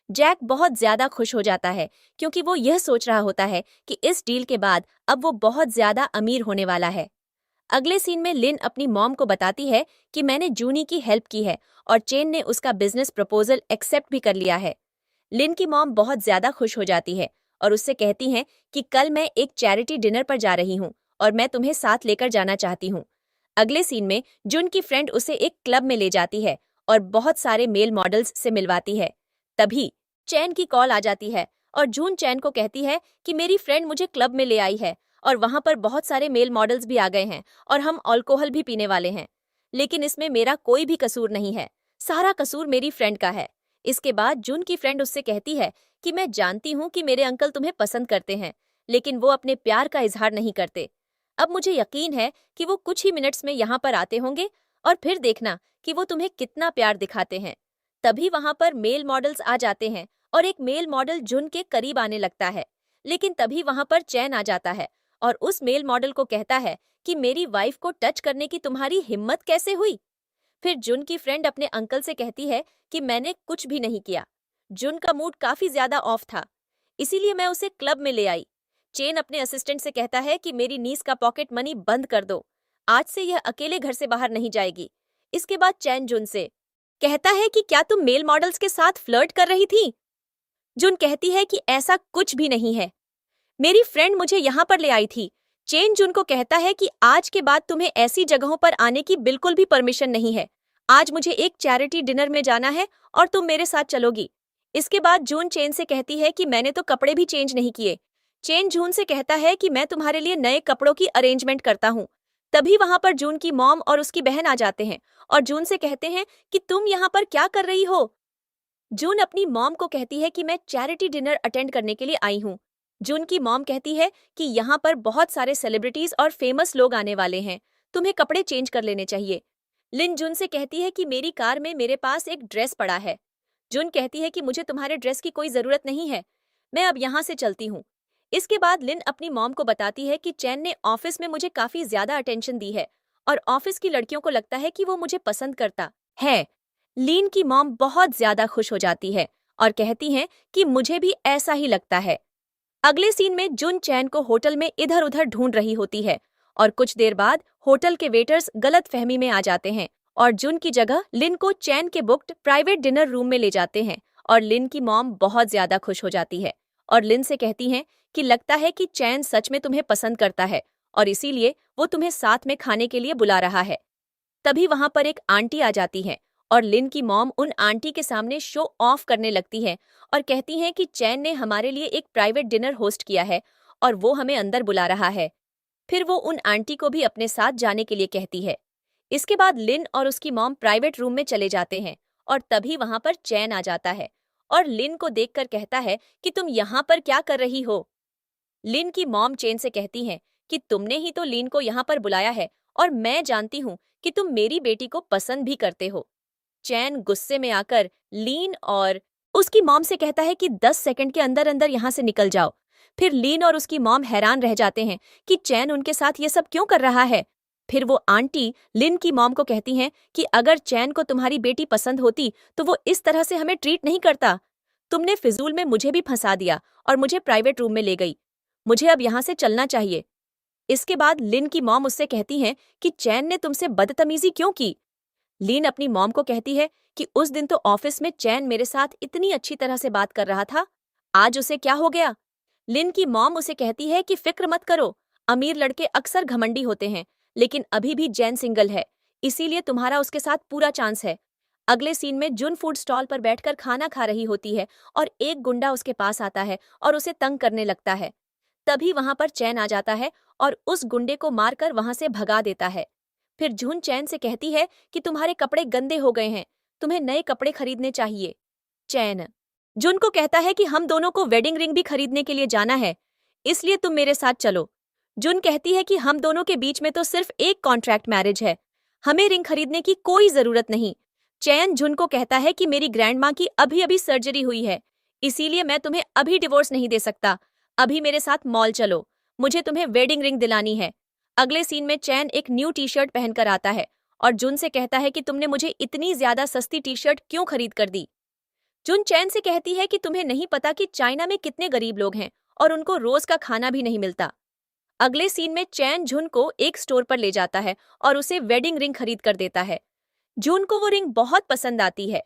जैक बहुत ज्यादा खुश हो जाता है क्योंकि वो यह सोच रहा होता है कि इस डील के बाद अब वो बहुत ज्यादा अमीर होने वाला है। अगले सीन में लिन अपनी मॉम को बताती है कि मैंने जूनी की हेल्प की है और चेन ने उसका बिजनेस प्रपोजल एक्सेप्ट भी कर लिया है। लिन की मॉम बहुत ज्यादा खुश हो जाती है और उससे कहती हैं कि कल मैं एक चैरिटी डिनर पर जा रही हूँ और मैं तुम्हें साथ लेकर जाना चाहती हूँ। अगले सीन में जून की फ्रेंड उसे एक क्लब में ले जाती है और बहुत सारे मेल मॉडल्स से मिलवाती है। तभी चैन की कॉल आ जाती है और जून चैन को कहती है कि मेरी फ्रेंड मुझे क्लब में ले आई है और वहां पर बहुत सारे मेल मॉडल्स भी आ गए हैं और हम अल्कोहल भी पीने वाले हैं, लेकिन इसमें मेरा कोई भी कसूर नहीं है, सारा कसूर मेरी फ्रेंड का है। इसके बाद जून की फ्रेंड उससे कहती है कि मैं जानती हूँ कि मेरे अंकल तुम्हें पसंद करते हैं, लेकिन वो अपने प्यार का इजहार नहीं करते। अब मुझे यकीन है कि वो कुछ ही मिनट्स में यहाँ पर आते होंगे और फिर देखना कि वो तुम्हें कितना प्यार दिखाते हैं। तभी वहां पर मेल मॉडल्स आ जाते हैं और एक मेल मॉडल जुन के करीब आने लगता है, लेकिन तभी वहां पर चैन आ जाता है और उस मेल मॉडल को कहता है कि मेरी वाइफ को टच करने की तुम्हारी हिम्मत कैसे हुई। फिर जुन की फ्रेंड अपने अंकल से कहती है कि मैंने कुछ भी नहीं किया, जुन का मूड काफी ज्यादा ऑफ था, इसीलिए मैं उसे क्लब में ले आई। चेन अपने असिस्टेंट से कहता है कि मेरी नीस का पॉकेट मनी बंद कर दो, आज से यह अकेले घर से बाहर नहीं जाएगी। इसके बाद चैन जुन से कहता है कि क्या तुम मेल मॉडल्स के साथ फ्लर्ट कर रही थी। जुन कहती है कि ऐसा कुछ भी नहीं है, मेरी फ्रेंड मुझे यहाँ पर ले आई थी। चेन जुन को कहता है कि आज के बाद तुम्हें ऐसी जगहों पर आने की बिल्कुल भी परमिशन नहीं है, आज मुझे एक चैरिटी डिनर में जाना है और तुम मेरे साथ चलोगी। इसके बाद जून चेन से कहती है कि मैंने तो कपड़े भी चेंज नहीं किए। चेन जून से कहता है कि मैं तुम्हारे लिए नए कपड़ों की अरेंजमेंट करता हूँ। तभी वहां पर जून की मॉम और उसकी बहन आ जाते हैं और जून से कहते हैं कि तुम यहाँ पर क्या कर रही हो। जून अपनी मॉम को कहती है कि मैं चैरिटी डिनर अटेंड करने के लिए आई हूँ। जून की मॉम कहती है कि यहाँ पर बहुत सारे सेलिब्रिटीज और फेमस लोग आने वाले हैं, तुम्हें कपड़े चेंज कर लेने चाहिए। लिन जून से कहती है कि मेरी कार में मेरे पास एक ड्रेस पड़ा है। जून कहती है कि मुझे तुम्हारे ड्रेस की कोई जरूरत नहीं है, मैं अब यहाँ से चलती हूँ। इसके बाद लिन अपनी मॉम को बताती है कि चैन ने ऑफिस में मुझे काफी ज्यादा अटेंशन दी है और ऑफिस की लड़कियों को लगता है कि वो मुझे पसंद करता है। लीन की मॉम बहुत ज्यादा खुश हो जाती है और कहती हैं कि मुझे भी ऐसा ही लगता है। अगले सीन में जुन चैन को होटल में इधर उधर ढूंढ रही होती है और कुछ देर बाद होटल के वेटर्स गलत फहमी में आ जाते हैं और जुन की जगह लिन को चैन के बुक्ड प्राइवेट डिनर रूम में ले जाते हैं और लिन की मॉम बहुत ज्यादा खुश हो जाती है और लिन से कहती हैं कि लगता है कि चैन सच में तुम्हें पसंद करता है और इसीलिए वो तुम्हें साथ में खाने के लिए बुला रहा है। तभी वहां पर एक आंटी आ जाती है और लिन की मॉम उन आंटी के सामने शो ऑफ करने लगती है और कहती हैं कि चैन ने हमारे लिए एक प्राइवेट डिनर होस्ट किया है और वो हमें अंदर बुला रहा है। फिर वो उन आंटी को भी अपने साथ जाने के लिए कहती है। इसके बाद लिन और उसकी मॉम प्राइवेट रूम में चले जाते हैं और तभी वहां पर चैन आ जाता है और लिन को देखकर कहता है कि तुम यहाँ पर क्या कर रही हो। लिन की मॉम चेन से कहती हैं कि तुमने ही तो लिन को यहाँ पर बुलाया है और मैं जानती हूँ कि तुम मेरी बेटी को पसंद भी करते हो। चैन गुस्से में आकर लीन और उसकी मॉम से कहता है कि 10 सेकंड के अंदर अंदर यहाँ से निकल जाओ। फिर लीन और उसकी मॉम हैरान रह जाते हैं कि चैन उनके साथ ये सब क्यों कर रहा है। फिर वो आंटी लिन की मॉम को कहती हैं कि अगर चैन को तुम्हारी बेटी पसंद होती तो वो इस तरह से हमें ट्रीट नहीं करता। तुमने फिजूल में मुझे भी फंसा दिया और मुझे प्राइवेट रूम में ले गई, मुझे अब यहाँ से चलना चाहिए। इसके बाद लिन की मॉम उससे कहती हैं कि चैन ने तुमसे बदतमीजी क्यों की। लीन अपनी मॉम को कहती है कि उस दिन तो ऑफिस में चैन मेरे साथ इतनी अच्छी तरह से बात कर रहा था, आज उसे क्या हो गया। लिन की मॉम उसे कहती है कि फिक्र मत करो, अमीर लड़के अक्सर घमंडी होते हैं, लेकिन अभी भी जैन सिंगल है, इसीलिए तुम्हारा उसके साथ पूरा चांस है। अगले सीन में जुन फूड स्टॉल पर बैठकर खाना खा रही होती है और एक गुंडा उसके पास आता है और उसे तंग करने लगता है। तभी वहां पर चैन आ जाता है और उस गुंडे को मारकर वहां से भगा देता है। फिर जून चैन से कहती है कि तुम्हारे कपड़े गंदे हो गए हैं, तुम्हें नए कपड़े खरीदने चाहिए। चैन जून को कहता है कि हम दोनों को वेडिंग रिंग भी खरीदने के लिए जाना है, इसलिए तुम मेरे साथ चलो। जून कहती है कि हम दोनों के बीच में तो सिर्फ एक कॉन्ट्रैक्ट मैरिज है, हमें रिंग खरीदने की कोई जरूरत नहीं। चैन जून को कहता है कि मेरी ग्रैंडमा की अभी अभी सर्जरी हुई है, इसीलिए मैं तुम्हें अभी डिवोर्स नहीं दे सकता, अभी मेरे साथ मॉल चलो, मुझे तुम्हें वेडिंग रिंग दिलानी है। अगले सीन में चैन एक न्यू टी शर्ट पहनकर आता है और जुन से कहता है कि तुमने मुझे इतनी ज्यादा सस्ती टी शर्ट क्यों खरीद कर दी। जुन चैन से कहती है कि तुम्हें नहीं पता कि चाइना में कितने गरीब लोग हैं और उनको रोज का खाना भी नहीं मिलता। अगले सीन में चैन जुन को एक स्टोर पर ले जाता है और उसे वेडिंग रिंग खरीद कर देता है। जून को वो रिंग बहुत पसंद आती है,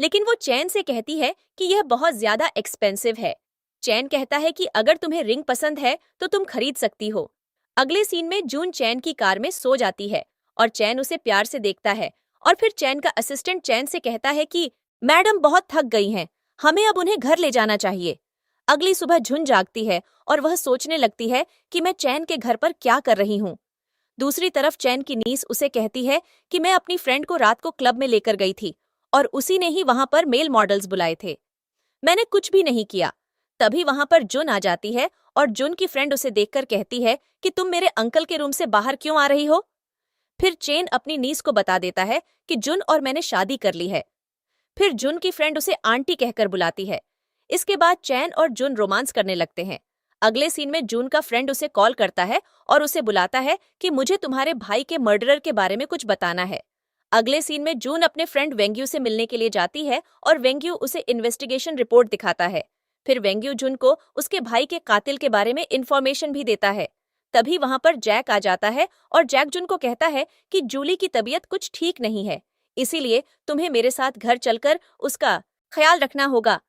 लेकिन वो चैन से कहती है कि यह बहुत ज्यादा एक्सपेंसिव है। चैन कहता है कि अगर तुम्हें रिंग पसंद है तो तुम खरीद सकती हो। अगले सीन में जून चैन की कार में सो जाती है और चैन उसे प्यार से देखता है और फिर चैन का असिस्टेंट चैन से कहता है कि मैडम बहुत थक गई हैं, हमें अब उन्हें घर ले जाना चाहिए। अगली सुबह झुन जागती है और वह सोचने लगती है कि मैं चैन के घर पर क्या कर रही हूँ। दूसरी तरफ चैन की नीस उसे कहती है कि मैं अपनी फ्रेंड को रात को क्लब में लेकर गई थी और उसी ने ही वहां पर मेल मॉडल्स बुलाए थे। मैंने कुछ भी नहीं किया। तभी वहां पर जुन आ जाती है और जुन की फ्रेंड उसे देखकर कहती है कि तुम मेरे अंकल के रूम से बाहर क्यों आ रही हो। फिर चैन अपनी नीस को बता देता है कि जुन और मैंने शादी कर ली है। फिर जुन की फ्रेंड उसे आंटी कहकर बुलाती है। इसके बाद चैन और जुन रोमांस करने लगते हैं। अगले सीन में जून का फ्रेंड उसे कॉल करता है और उसे बुलाता है कि मुझे तुम्हारे भाई के मर्डरर के बारे में कुछ बताना है। अगले सीन में जून अपने फ्रेंड वेंग्यू से मिलने के लिए जाती है और वेंग्यू उसे इन्वेस्टिगेशन रिपोर्ट दिखाता है। फिर वेंग्यू जून को उसके भाई के कातिल के बारे में इंफॉर्मेशन भी देता है। तभी वहां पर जैक आ जाता है और जैक जून को कहता है कि जूली की तबीयत कुछ ठीक नहीं है, इसीलिए तुम्हें मेरे साथ घर चलकर उसका ख्याल रखना होगा।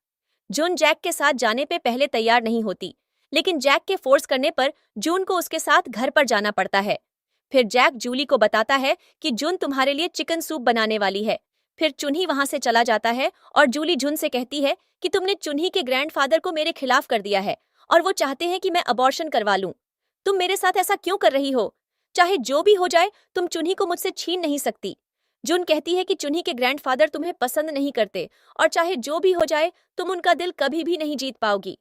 जून जैक के साथ जाने पे पहले तैयार नहीं होती, लेकिन जैक के फोर्स करने पर जून को उसके साथ घर पर जाना पड़ता है। फिर जैक जूली को बताता है कि जून तुम्हारे लिए चिकन सूप बनाने वाली है। फिर चुन्ही वहां से चला जाता है और जूली जून से कहती है कि तुमने चुन्ही के ग्रैंडफादर को मेरे खिलाफ कर दिया है और वो चाहते हैं कि मैं अबॉर्शन करवा लूं। तुम मेरे साथ ऐसा क्यों कर रही हो? चाहे जो भी हो जाए तुम चुन्ही को मुझसे छीन नहीं सकती। जून कहती है कि चुन्ही के ग्रैंडफादर तुम्हें पसंद नहीं करते और चाहे जो भी हो जाए तुम उनका दिल कभी भी नहीं जीत पाओगी।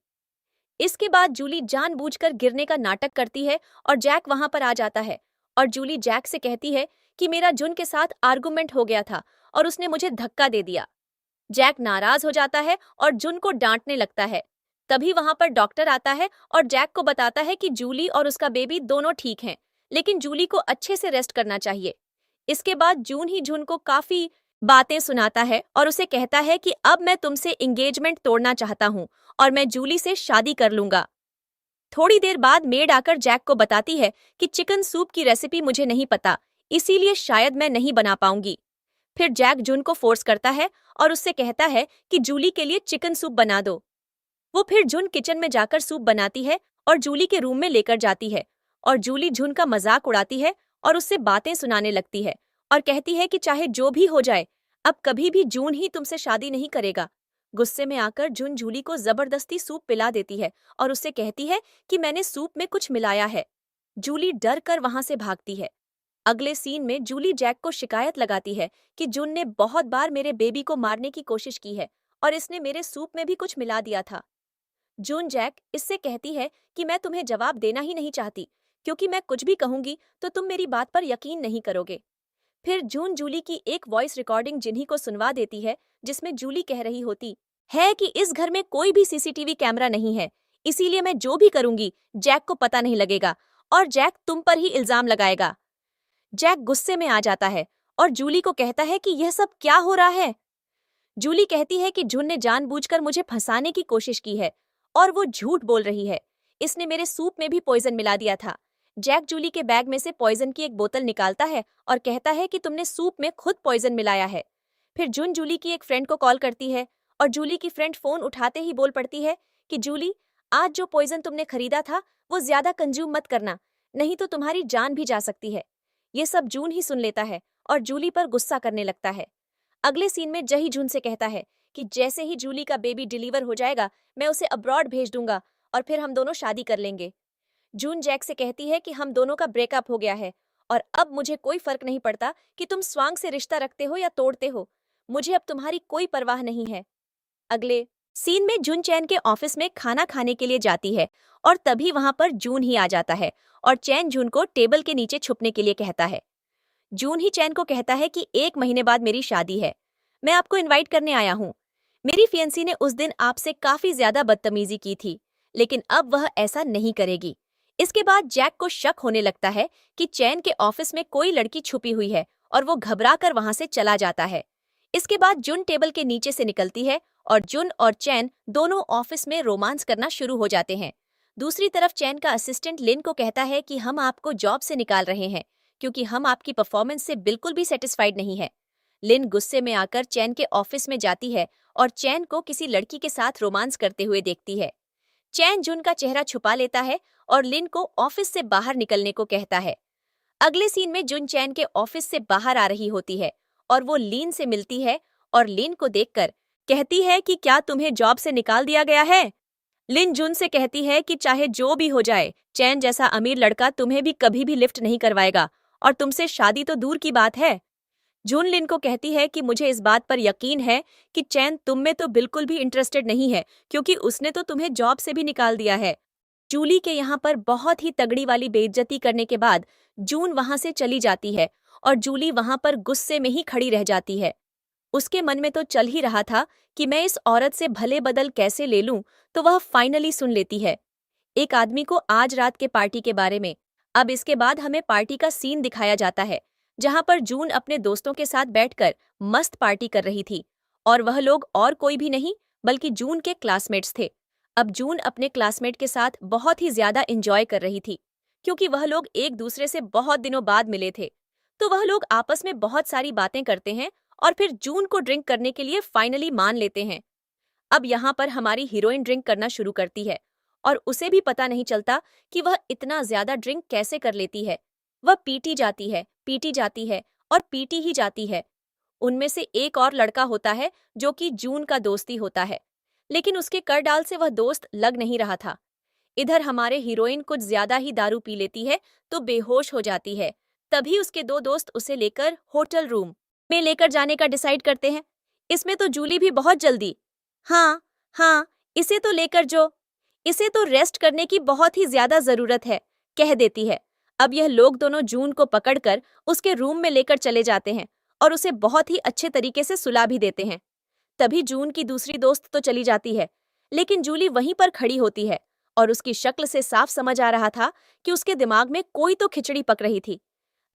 इसके बाद जूली जानबूझकर गिरने का नाटक करती है और जैक वहां पर आ जाता है और जूली जैक से कहती है कि मेरा जुन के साथ आर्गुमेंट हो गया था और उसने मुझे धक्का दे दिया। जैक नाराज हो जाता है और जुन को डांटने लगता है। तभी वहां पर डॉक्टर आता है और जैक को बताता है कि जूली और उसका बेबी दोनों ठीक हैं, लेकिन जूली को अच्छे से रेस्ट करना चाहिए। इसके बाद जून ही जुन को काफी बातें सुनाता है और उसे कहता है कि अब मैं तुमसे एंगेजमेंट तोड़ना चाहता हूँ और मैं जूली से शादी कर लूंगा। थोड़ी देर बाद मेड आकर जैक को बताती है कि चिकन सूप की रेसिपी मुझे नहीं पता, इसीलिए शायद मैं नहीं बना पाऊंगी। फिर जैक जून को फोर्स करता है और उससे कहता है कि जूली के लिए चिकन सूप बना दो। वो फिर जून किचन में जाकर सूप बनाती है और जूली के रूम में लेकर जाती है और जूली जून का मजाक उड़ाती है और उससे बातें सुनाने लगती है और कहती है कि चाहे जो भी हो जाए अब कभी भी जून ही तुमसे शादी नहीं करेगा। गुस्से में आकर जून जूली को जबरदस्ती सूप पिला देती है और उससे कहती है कि मैंने सूप में कुछ मिलाया है। जूली डर कर वहां से भागती है। अगले सीन में जूली जैक को शिकायत लगाती है कि जून ने बहुत बार मेरे बेबी को मारने की कोशिश की है और इसने मेरे सूप में भी कुछ मिला दिया था। जून जैक इससे कहती है कि मैं तुम्हें जवाब देना ही नहीं चाहती, क्योंकि मैं कुछ भी कहूंगी तो तुम मेरी बात पर यकीन नहीं करोगे। फिर जून जूली की एक वॉइस रिकॉर्डिंग जिन्ही को सुनवा देती है, जिसमें जूली कह रही होती है कि इस घर में कोई भी सीसीटीवी कैमरा नहीं है, इसीलिए मैं जो भी करूंगी जैक को पता नहीं लगेगा और जैक तुम पर ही इल्जाम लगाएगा। जैक गुस्से में आ जाता है और जूली को कहता है कि यह सब क्या हो रहा है। जूली कहती है कि जून ने जानबूझकर मुझे फंसाने की कोशिश की है और वो झूठ बोल रही है, इसने मेरे सूप में भी पॉइजन मिला दिया था। जैक जूली के बैग में से पॉइजन की एक बोतल निकालता है और कहता है कि तुमने सूप में खुद पॉइजन मिलाया है। फिर जून जूली की एक फ्रेंड को कॉल करती है और जूली की फ्रेंड फोन उठाते ही बोल पड़ती है कि जूली, आज जो पॉइजन तुमने खरीदा था वो ज्यादा कंज्यूम मत करना, नहीं तो तुम्हारी जान भी जा सकती है। ये सब जून ही सुन लेता है और जूली पर गुस्सा करने लगता है। अगले सीन में जही जून से कहता है कि जैसे ही जूली का बेबी डिलीवर हो जाएगा मैं उसे अब्रॉड भेज दूंगा और फिर हम दोनों शादी कर लेंगे। जून जैक से कहती है कि हम दोनों का ब्रेकअप हो गया है और अब मुझे कोई फर्क नहीं पड़ता कि तुम स्वांग से रिश्ता रखते हो या तोड़ते हो, मुझे अब तुम्हारी कोई परवाह नहीं है। अगले सीन में जून चैन के ऑफिस में खाना खाने के लिए जाती है और तभी वहां पर जून ही आ जाता है और चैन जून को टेबल के नीचे छुपने के लिए कहता है। जून ही चैन को कहता है कि 1 महीने बाद मेरी शादी है, मैं आपको इनवाइट करने आया हूँ। मेरी फियंसी ने उस दिन आपसे काफी ज्यादा बदतमीजी की थी, लेकिन अब वह ऐसा नहीं करेगी। इसके बाद जैक को शक होने लगता है कि चैन के ऑफिस में कोई लड़की छुपी हुई है और वो घबरा कर वहां से चला जाता है। इसके बाद जुन टेबल के नीचे से निकलती है और जुन और चैन दोनों ऑफिस में रोमांस करना शुरू हो जाते हैं। दूसरी तरफ चैन का असिस्टेंट लिन को कहता है कि हम आपको जॉब से निकाल रहे हैं क्योंकि हम आपकी परफॉर्मेंस से बिल्कुल भी सेटिस्फाइड नहीं है। लिन गुस्से में आकर चैन के ऑफिस में जाती है और चैन को किसी लड़की के साथ रोमांस करते हुए देखती है। चैन जुन का चेहरा छुपा लेता है और लिन को ऑफिस से बाहर निकलने को कहता है। अगले सीन में जुन चैन के ऑफिस से बाहर आ रही होती है और वो लिन से मिलती है और लिन को देखकर कहती है कि क्या तुम्हें जॉब से निकाल दिया गया है। लिन जुन से कहती है कि चाहे जो भी हो जाए, चैन जैसा अमीर लड़का तुम्हें भी कभी भी लिफ्ट नहीं करवाएगा और तुमसे शादी तो दूर की बात है। जून लिन को कहती है कि मुझे इस बात पर यकीन है कि चैन तुम में तो बिल्कुल भी इंटरेस्टेड नहीं है क्योंकि उसने तो तुम्हें जॉब से भी निकाल दिया है। जूली के यहाँ पर बहुत ही तगड़ी वाली बेइज्जती करने के बाद जून वहां से चली जाती है और जूली वहां पर गुस्से में ही खड़ी रह जाती है। उसके मन में तो चल ही रहा था कि मैं इस औरत से भले बदल कैसे ले लूं, तो वह फाइनली सुन लेती है एक आदमी को आज रात के पार्टी के बारे में। अब इसके बाद हमें पार्टी का सीन दिखाया जाता है जहां पर जून अपने दोस्तों के साथ बैठकर मस्त पार्टी कर रही थी और वह लोग और कोई भी नहीं बल्कि जून के क्लासमेट्स थे। अब जून अपने क्लासमेट के साथ बहुत ही ज्यादा एंजॉय कर रही थी क्योंकि वह लोग एक दूसरे से बहुत दिनों बाद मिले थे। तो वह लोग आपस में बहुत सारी बातें करते हैं और फिर जून को ड्रिंक करने के लिए फाइनली मान लेते हैं। अब यहाँ पर हमारी हीरोइन ड्रिंक करना शुरू करती है और उसे भी पता नहीं चलता कि वह इतना ज्यादा ड्रिंक कैसे कर लेती है। वह पीटी जाती है, पीटी जाती है और पीटी ही जाती है। उनमें से एक और लड़का होता है जो कि जून का दोस्ती होता है, लेकिन उसके कर डाल से वह दोस्त लग नहीं रहा था। इधर हमारे हीरोइन कुछ ज्यादा ही दारू पी लेती है तो बेहोश हो जाती है। तभी उसके दो दोस्त उसे लेकर होटल रूम में लेकर जाने का डिसाइड करते हैं। इसमें तो जूली भी बहुत जल्दी, हाँ हाँ, इसे तो रेस्ट करने की बहुत ही ज्यादा जरूरत है, कह देती है। अब यह लोग दोनों जून को पकड़कर उसके रूम में लेकर चले जाते हैं और उसे बहुत ही अच्छे तरीके से सुला भी देते हैं। तभी जून की दूसरी दोस्त तो चली जाती है, लेकिन जूली वहीं पर खड़ी होती है और उसकी शक्ल से साफ समझ आ रहा था कि उसके दिमाग में कोई तो खिचड़ी पक रही थी।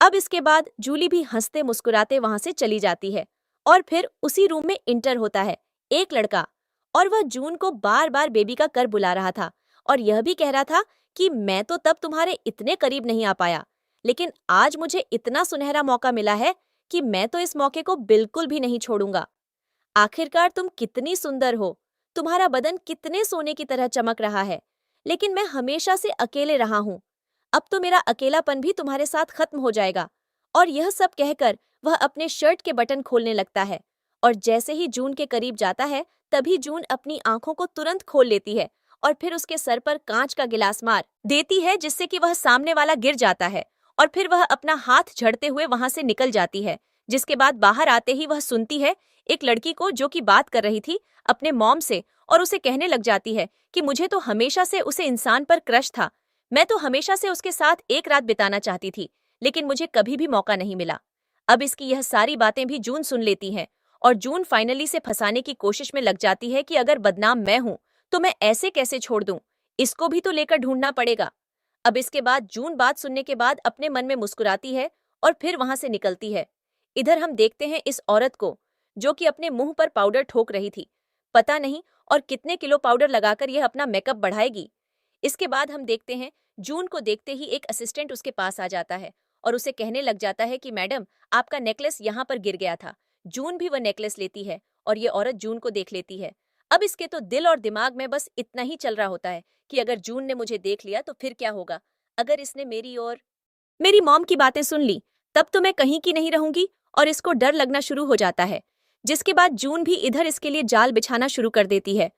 अब इसके बाद जूली भी हंसते मुस्कुराते वहां से चली जाती है और फिर उसी रूम में इंटर होता है एक लड़का और वह जून को बार बार बेबी का कर बुला रहा था और यह भी कह रहा था कि मैं तो तब तुम्हारे इतने करीब नहीं आ पाया, लेकिन आज मुझे इतना सुनहरा मौका मिला है कि मैं तो इस मौके को बिल्कुल भी नहीं छोड़ूंगा। आखिरकार तुम कितनी सुंदर हो, तुम्हारा बदन कितने सोने की तरह चमक रहा है, लेकिन मैं हमेशा से अकेले रहा हूँ। अब तो मेरा अकेलापन भी तुम्हारे साथ खत्म हो जाएगा। और यह सब कहकर वह अपने शर्ट के बटन खोलने लगता है और जैसे ही जून के करीब जाता है तभी जून अपनी आंखों को तुरंत खोल लेती है और फिर उसके सर पर कांच का गिलास मार देती है जिससे कि वह सामने वाला गिर जाता है और फिर वह अपना हाथ झड़ते हुए वहां से निकल जाती है। जिसके बाद बाहर आते ही वह सुनती है एक लड़की को जो कि बात कर रही थी अपने मॉम से और उसे कहने लग जाती है कि मुझे तो हमेशा से उसे इंसान पर क्रश था, मैं तो हमेशा से उसके साथ एक रात बिताना चाहती थी, लेकिन मुझे कभी भी मौका नहीं मिला। अब इसकी यह सारी बातें भी जून सुन लेती है और जून फाइनली से फंसाने की कोशिश में लग जाती है कि अगर बदनाम मैं हूं तो मैं ऐसे कैसे छोड़ दूं, इसको भी तो लेकर ढूंढना पड़ेगा। अब इसके बाद जून बात सुनने के बाद अपने मन में मुस्कुराती है और फिर वहां से निकलती है। इधर हम देखते हैं इस औरत को जो कि अपने मुंह पर पाउडर ठोक रही थी, पता नहीं और कितने किलो पाउडर लगाकर यह अपना मेकअप बढ़ाएगी। इसके बाद हम देखते हैं जून को देखते ही एक असिस्टेंट उसके पास आ जाता है और उसे कहने लग जाता है कि मैडम आपका नेकलेस यहाँ पर गिर गया था। जून भी वह नेकलेस लेती है और ये औरत जून को देख लेती है। अब इसके तो दिल और दिमाग में बस इतना ही चल रहा होता है कि अगर जून ने मुझे देख लिया तो फिर क्या होगा, अगर इसने मेरी और मेरी मॉम की बातें सुन ली तब तो मैं कहीं की नहीं रहूंगी और इसको डर लगना शुरू हो जाता है। जिसके बाद जून भी इधर इसके लिए जाल बिछाना शुरू कर देती है।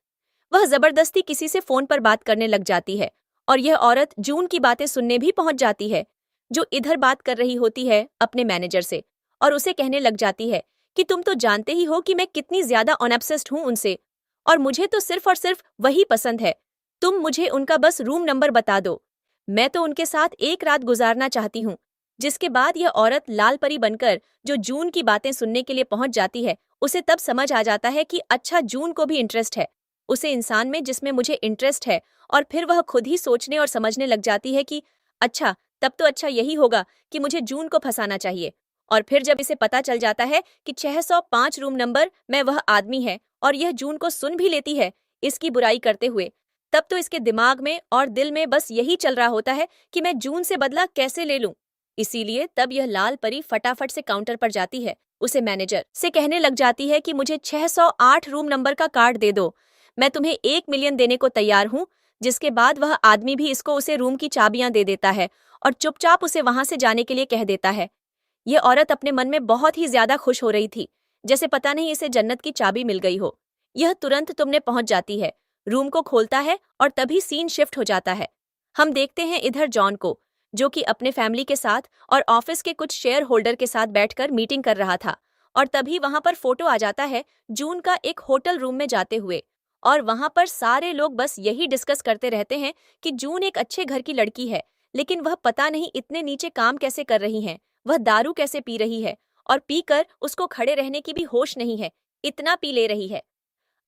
वह जबरदस्ती किसी से फोन पर बात करने लग जाती है और यह औरत जून की बातें सुनने भी पहुंच जाती है, जो इधर बात कर रही होती है अपने मैनेजर से और उसे कहने लग जाती है कि तुम तो जानते ही हो कि मैं कितनी ज्यादा ऑब्सेस्ड हूं उनसे और मुझे तो सिर्फ और सिर्फ वही पसंद है। तुम मुझे उनका बस रूम नंबर बता दो, मैं तो उनके साथ एक रात गुजारना चाहती हूँ। जिसके बाद यह औरत लाल परी बनकर जो जून की बातें सुनने के लिए पहुंच जाती है, उसे तब समझ आ जाता है कि अच्छा जून को भी इंटरेस्ट है उसे इंसान में जिसमें मुझे इंटरेस्ट है। और फिर वह खुद ही सोचने और समझने लग जाती है कि अच्छा तब तो अच्छा यही होगा कि मुझे जून को फंसाना चाहिए। और फिर जब इसे पता चल जाता है कि 605 रूम नंबर में वह आदमी है और यह जून को सुन भी लेती है इसकी बुराई करते हुए, तब तो इसके दिमाग में और दिल में बस यही चल रहा होता है कि मैं जून से बदला कैसे ले लूं। इसीलिए तब यह लाल परी फटाफट से काउंटर पर जाती है, उसे मैनेजर से कहने लग जाती है कि मुझे 608 रूम नंबर का कार्ड दे दो, मैं तुम्हें 1 मिलियन देने को तैयार हूँ। जिसके बाद वह आदमी भी इसको उसे रूम की चाबियां दे देता है और चुपचाप उसे वहां से जाने के लिए कह देता है। ये औरत अपने मन में बहुत ही ज्यादा खुश हो रही थी, जैसे पता नहीं इसे जन्नत की चाबी मिल गई हो। यह तुरंत तुमने पहुंच जाती है, रूम को खोलता है और तभी सीन शिफ्ट हो जाता है। हम देखते हैं इधर जॉन को, जो कि अपने फैमिली के साथ और ऑफिस के कुछ शेयर होल्डर के साथ बैठकर मीटिंग कर रहा था। और तभी वहां पर फोटो आ जाता है जून का एक होटल रूम में जाते हुए। और वहां पर सारे लोग बस यही डिस्कस करते रहते हैं कि जून एक अच्छे घर की लड़की है, लेकिन वह पता नहीं इतने नीचे काम कैसे कर रही है, वह दारू कैसे पी रही है और पीकर उसको खड़े रहने की भी होश नहीं है, इतना पी ले रही है।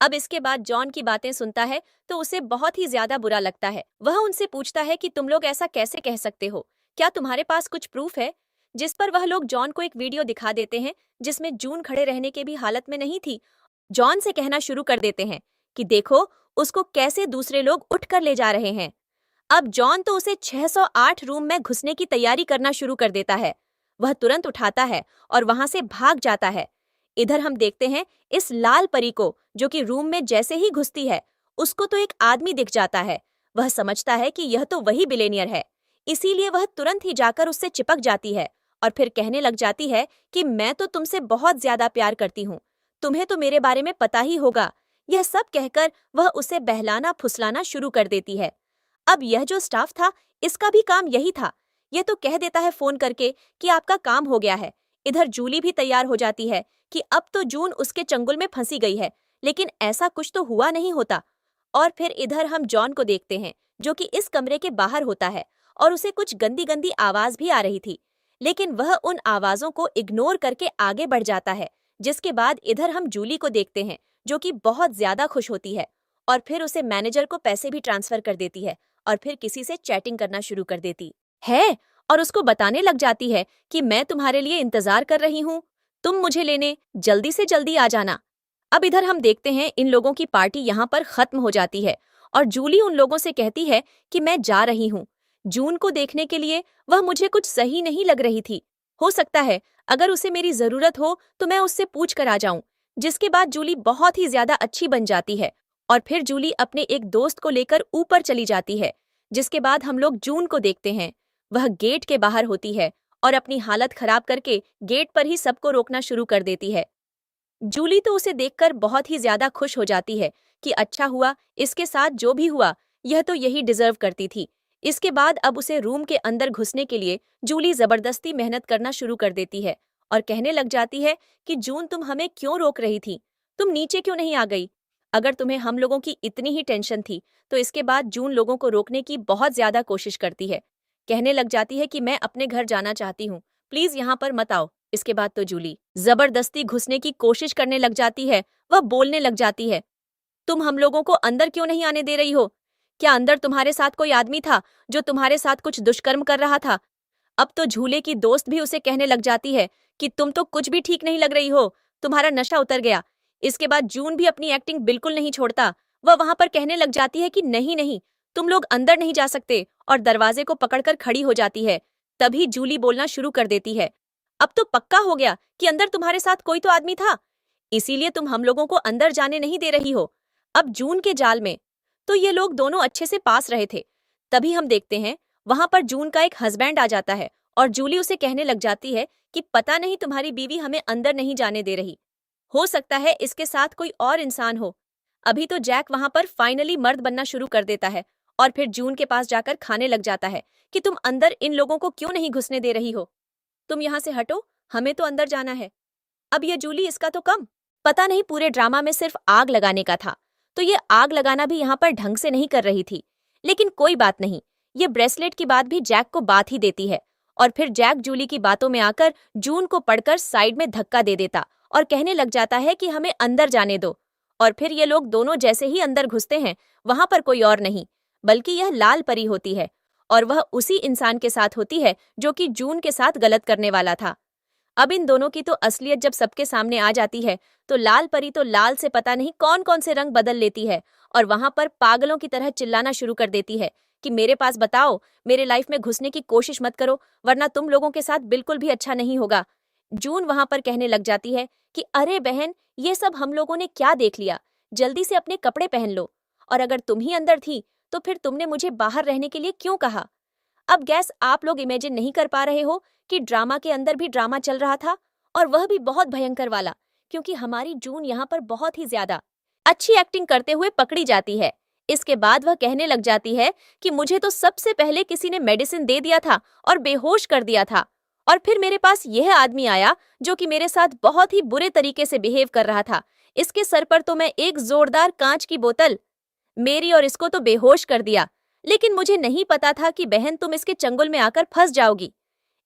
अब इसके बाद जॉन की बातें सुनता है तो उसे बहुत ही ज्यादा बुरा लगता है। वह उनसे पूछता है कि तुम लोग ऐसा कैसे कह सकते हो, क्या तुम्हारे पास कुछ प्रूफ है? जिस पर वह लोग जॉन को एक वीडियो दिखा देते हैं जिसमें जून खड़े रहने के भी हालत में नहीं थी। जॉन से कहना शुरू कर देते हैं कि देखो उसको कैसे दूसरे लोग उठ कर ले जा रहे हैं। अब जॉन तो उसे 608 रूम में घुसने की तैयारी करना शुरू कर देता है। वह तुरंत उठाता है और वहां से भाग जाता है। इधर हम देखते हैं इस लाल परी को, जो कि रूम में जैसे ही घुसती है उसको तो एक आदमी दिख जाता है। वह समझता है कि यह तो वही बिलेनियर है, इसीलिए वह तुरंत ही जाकर उससे चिपक जाती है और फिर कहने लग जाती है कि मैं तो तुमसे बहुत ज्यादा प्यार करती हूँ, तुम्हें तो मेरे बारे में पता ही होगा। यह सब कहकर वह उसे बहलाना फुसलाना शुरू कर देती है। अब यह जो स्टाफ था इसका भी काम यही था। यह तो कह देता है फोन करके कि आपका काम हो गया है। इधर जूली भी तैयार हो जाती है कि अब तो जून उसके चंगुल में फंसी गई है, लेकिन ऐसा कुछ तो हुआ नहीं होता। और फिर इधर हम जॉन को देखते हैं, जो कि इस कमरे के बाहर होता है और उसे कुछ गंदी गंदी आवाज भी आ रही थी, लेकिन वह उन आवाजों को इग्नोर करके आगे बढ़ जाता है। जिसके बाद इधर हम जूली को देखते हैं, जो कि बहुत ज्यादा खुश होती है और फिर उसे मैनेजर को पैसे भी ट्रांसफर कर देती है और फिर किसी से चैटिंग करना शुरू कर देती है और उसको बताने लग जाती है कि मैं तुम्हारे लिए इंतजार कर रही हूँ, तुम मुझे लेने जल्दी से जल्दी आ जाना। अब इधर हम देखते हैं इन लोगों की पार्टी यहाँ पर खत्म हो जाती है और जूली उन लोगों से कहती है कि मैं जा रही हूँ। जून को देखने के लिए वह मुझे कुछ सही नहीं लग रही थी। हो सकता है अगर उसे मेरी जरूरत हो तो मैं उससे पूछ कर आ जाऊं। जिसके बाद जूली बहुत ही ज्यादा अच्छी बन जाती है और फिर जूली अपने एक दोस्त को लेकर ऊपर चली जाती है। जिसके बाद हम लोग जून को देखते हैं, वह गेट के बाहर होती है और अपनी हालत खराब करके गेट पर ही सबको रोकना शुरू कर देती है। जूली तो उसे देखकर बहुत ही ज्यादा खुश हो जाती है कि अच्छा हुआ, इसके साथ जो भी हुआ यह तो यही डिजर्व करती थी। इसके बाद अब उसे रूम के अंदर घुसने के लिए जूली जबरदस्ती मेहनत करना शुरू कर देती है और कहने लग जाती है कि जून तुम हमें क्यों रोक रही थी, तुम नीचे क्यों नहीं आ गई? अगर तुम्हें हम लोगों की इतनी ही टेंशन थी तो इसके बाद जून लोगों को रोकने की बहुत ज्यादा कोशिश करती है। कहने लग जाती है कि मैं अपने घर जाना चाहती हूँ, प्लीज यहाँ पर मत आओ। इसके बाद तो जूली जबरदस्ती घुसने की कोशिश करने लग जाती है। वह बोलने लग जाती है, तुम हम लोगों को अंदर क्यों नहीं आने दे रही हो? क्या अंदर तुम्हारे साथ कोई आदमी था जो तुम्हारे साथ कुछ दुष्कर्म कर रहा था? अब तो झूले की दोस्त भी उसे कहने लग जाती है कि तुम तो कुछ भी ठीक नहीं लग रही हो, तुम्हारा नशा उतर गया। इसके बाद जून भी अपनी एक्टिंग बिल्कुल नहीं छोड़ता। वह वहां पर कहने लग जाती है कि नहीं नहीं, तुम लोग अंदर नहीं जा सकते और दरवाजे को पकड़कर खड़ी हो जाती है। तभी जूली बोलना शुरू कर देती है, अब तो पक्का हो गया कि अंदर तुम्हारे साथ कोई तो आदमी था, इसीलिए तुम हम लोगों को अंदर जाने नहीं दे रही हो। अब जून के जाल में तो ये लोग दोनों अच्छे से पास रहे थे। तभी हम देखते हैं वहां पर जून का एक हस्बैंड आ जाता है और जूली उसे कहने लग जाती है कि पता नहीं तुम्हारी बीवी हमें अंदर नहीं जाने दे रही, हो सकता है इसके साथ कोई और इंसान हो। अभी तो जैक वहां पर फाइनली मर्द बनना शुरू कर देता है और फिर जून के पास जाकर खाने लग जाता है कि तुम अंदर इन लोगों को क्यों नहीं घुसने दे रही हो, तुम यहाँ से हटो, हमें तो अंदर जाना है। अब ये जूली इसका तो कम, पता नहीं पूरे ड्रामा में सिर्फ आग लगाने का था, तो ये आग लगाना भी यहाँ पर ढंग से नहीं कर रही थी। लेकिन कोई बात नहीं, ये ब्रेसलेट की बात भी जैक को बात ही देती है और फिर जैक जूली की बातों में आकर जून को पढ़कर साइड में धक्का दे देता और कहने लग जाता है कि हमें अंदर जाने दो। और फिर ये लोग दोनों जैसे ही अंदर घुसते हैं वहां पर कोई और नहीं बल्कि यह लाल परी होती है और वह उसी इंसान के साथ होती है जो कि जून के साथ गलत करने वाला था। अब इन दोनों की तो असलियत जब सबके सामने आ जाती है तो लाल परी तो लाल से पता नहीं कौन कौन से रंग बदल लेती है और वहां पर पागलों की तरह चिल्लाना शुरू कर देती है कि मेरे पास बताओ, मेरे लाइफ में घुसने की कोशिश मत करो वरना तुम लोगों के साथ बिल्कुल भी अच्छा नहीं होगा। जून वहां पर कहने लग जाती है कि अरे बहन, ये सब हम लोगों ने क्या देख लिया, जल्दी से अपने कपड़े पहन लो, और अगर तुम ही अंदर थी तो फिर तुमने मुझे बाहर रहने के लिए क्यों कहा। अब गैस आप लोग इमेजिन नहीं कर पा रहे हो कि ड्रामा के अंदर भी ड्रामा चल रहा था, और वह भी बहुत भयंकर वाला, क्योंकि हमारी जून यहाँ पर बहुत ही ज्यादा अच्छी एक्टिंग करते हुए पकड़ी जाती है। इसके बाद वह कहने लग जाती है कि मुझे तो सबसे पहले किसी ने मेडिसिन दे दिया था और बेहोश कर दिया था, और फिर मेरे पास यह आदमी आया जो कि मेरे साथ बहुत ही बुरे तरीके से बिहेव कर रहा था। इसके सर पर तो मैं एक जोरदार कांच की बोतल मेरी और इसको तो बेहोश कर दिया, लेकिन मुझे नहीं पता था कि बहन तुम इसके चंगुल में आकर फंस जाओगी।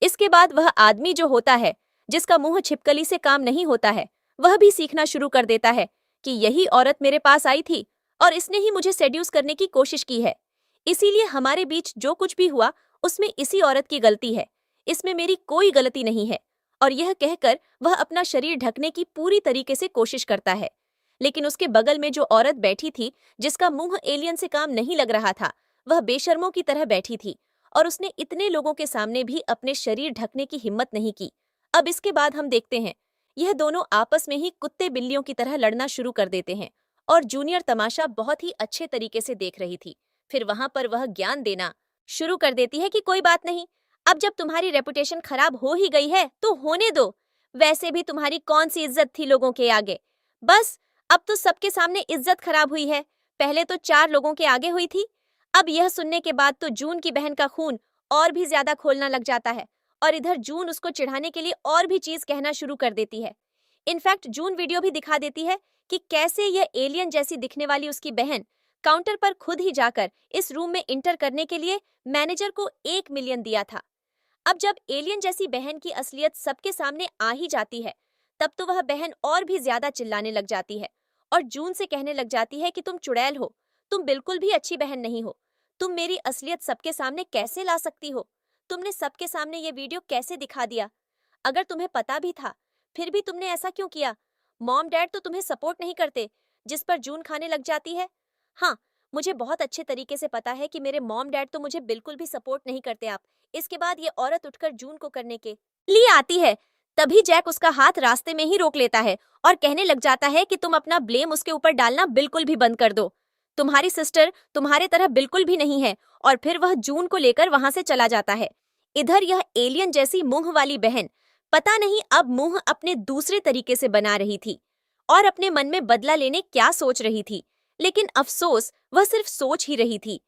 इसके बाद वह आदमी जो होता है, जिसका मुंह छिपकली से काम नहीं होता है, वह भी सीखना शुरू कर देता है कि यही औरत मेरे पास आई थी और इसने ही मुझे सेड्यूस करने की कोशिश की है, इसीलिए हमारे बीच जो कुछ भी हुआ उसमें इसी औरत की गलती है, इसमें मेरी कोई गलती नहीं है। और यह कहकर वह अपना शरीर ढकने की पूरी तरीके से कोशिश करता है, लेकिन उसके बगल में जो औरत बैठी थी, जिसका मुंह एलियन से काम नहीं लग रहा था, वह बेशर्मों की तरह बैठी थी और उसने इतने लोगों के सामने भी अपने शरीर ढकने की हिम्मत नहीं की। अब इसके बाद हम देखते हैं यह दोनों आपस में ही कुत्ते बिल्लियों की तरह लड़ना शुरू कर देते हैं और जूनियर तमाशा बहुत ही अच्छे तरीके से देख रही थी। फिर वहां पर वह ज्ञान देना शुरू कर देती है कि कोई बात नहीं, अब जब तुम्हारी रेपुटेशन खराब हो ही गई है तो होने दो, वैसे भी तुम्हारी कौन सी इज्जत थी लोगों के आगे, बस अब तो सबके सामने इज्जत खराब हुई है, पहले तो 4 लोगों के आगे हुई थी। अब यह सुनने के बाद तो जून की बहन का खून और भी ज्यादा खोलना लग जाता है और इधर जून उसको चिढ़ाने के लिए और भी चीज कहना शुरू कर देती है। इनफैक्ट जून वीडियो भी दिखा देती है कि कैसे यह एलियन जैसी दिखने वाली उसकी बहन काउंटर पर खुद ही जाकर इस रूम में इंटर करने के लिए मैनेजर को 1 मिलियन दिया था। अब जब एलियन जैसी बहन की असलियत सबके सामने आ ही जाती है, तब तो वह बहन और भी ज्यादा चिल्लाने लग जाती है और जून से कहने लग जाती है कि तुम चुड़ैल हो, तुम बिल्कुल भी अच्छी बहन नहीं हो, तुम मेरी असलियत सबके सामने कैसे ला सकती हो, तुमने सबके सामने ये वीडियो कैसे दिखा दिया, अगर तुम्हें पता भी था फिर भी तुमने ऐसा क्यों किया, मॉम डैड तो तुम्हें सपोर्ट नहीं करते। जिस पर जून खाने लग जाती है, हाँ, मुझे बहुत अच्छे तरीके से पता है कि मेरे मॉम डैड तो मुझे बिल्कुल भी सपोर्ट नहीं करते आप। इसके बाद ये औरत उठकर जून को करने के लिए आती है, तभी जैक उसका हाथ रास्ते में ही रोक लेता है और कहने लग जाता है कि तुम अपना ब्लेम उसके ऊपर डालना बिल्कुल भी बंद कर दो, तुम्हारी सिस्टर तुम्हारे तरह बिल्कुल भी नहीं है। और फिर वह जून को लेकर वहां से चला जाता है। इधर यह एलियन जैसी मुंह वाली बहन पता नहीं अब मुंह अपने दूसरे तरीके से बना रही थी और अपने मन में बदला लेने क्या सोच रही थी, लेकिन अफसोस वह सिर्फ सोच ही रही थी।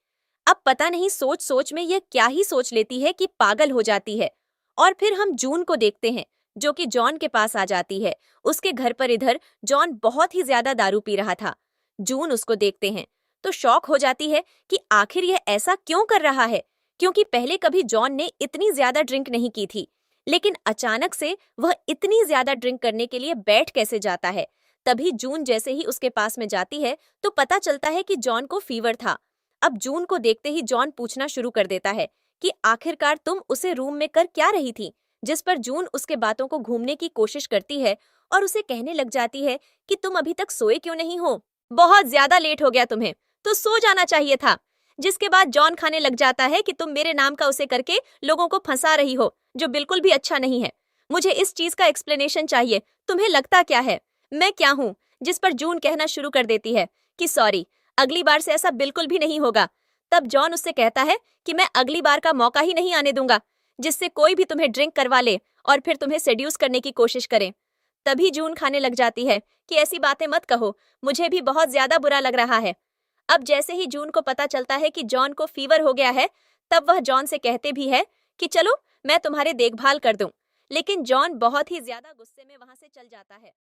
अब पता नहीं सोच सोच में यह क्या ही सोच लेती है कि पागल हो जाती है। और फिर हम जून को देखते हैं जो कि जॉन के पास आ जाती है उसके घर पर। इधर जॉन बहुत ही ज्यादा दारू पी रहा था। जून उसको देखते हैं तो शॉक हो जाती है कि आखिर यह ऐसा क्यों कर रहा है, क्योंकि पहले कभी जॉन ने इतनी ज्यादा ड्रिंक नहीं की थी, लेकिन अचानक से वह इतनी ज्यादा ड्रिंक करने के लिए बैठ कैसे जाता है। तभी जून जैसे ही उसके पास में जाती है तो पता चलता है कि जॉन को फीवर था। अब जून को देखते ही जॉन पूछना शुरू कर देता है कि आखिरकार तुम उसे रूम में कर क्या रही थी, जिस पर जून उसके बातों को घूमने की कोशिश करती है और उसे कहने लग जाती है कि तुम अभी तक सोए क्यों नहीं हो, बहुत ज्यादा लेट हो गया तुम्हें, तो सो जाना चाहिए था। जिसके बाद जॉन खाने लग जाता है कि तुम मेरे नाम का उसे करके लोगों को फंसा रही हो, जो बिल्कुल भी अच्छा नहीं है। मुझे इस चीज का एक्सप्लेनेशन चाहिए, तुम्हें लगता क्या है मैं क्या हूँ। जिस पर जून कहना शुरू कर देती है कि सॉरी, अगली बार से ऐसा बिल्कुल भी नहीं होगा। तब जॉन उससे कहता है कि मैं अगली बार का मौका ही नहीं आने दूंगा जिससे कोई भी तुम्हें ड्रिंक करवा ले और फिर तुम्हें सेड्यूस करने की कोशिश करे। तभी जून खाने लग जाती है कि ऐसी बातें मत कहो, मुझे भी बहुत ज्यादा बुरा लग रहा है। अब जैसे ही जून को पता चलता है कि जॉन को फीवर हो गया है, तब वह जॉन से कहते भी है कि चलो मैं तुम्हारे देखभाल कर दूं, लेकिन जॉन बहुत ही ज्यादा गुस्से में वहां से चल जाता है।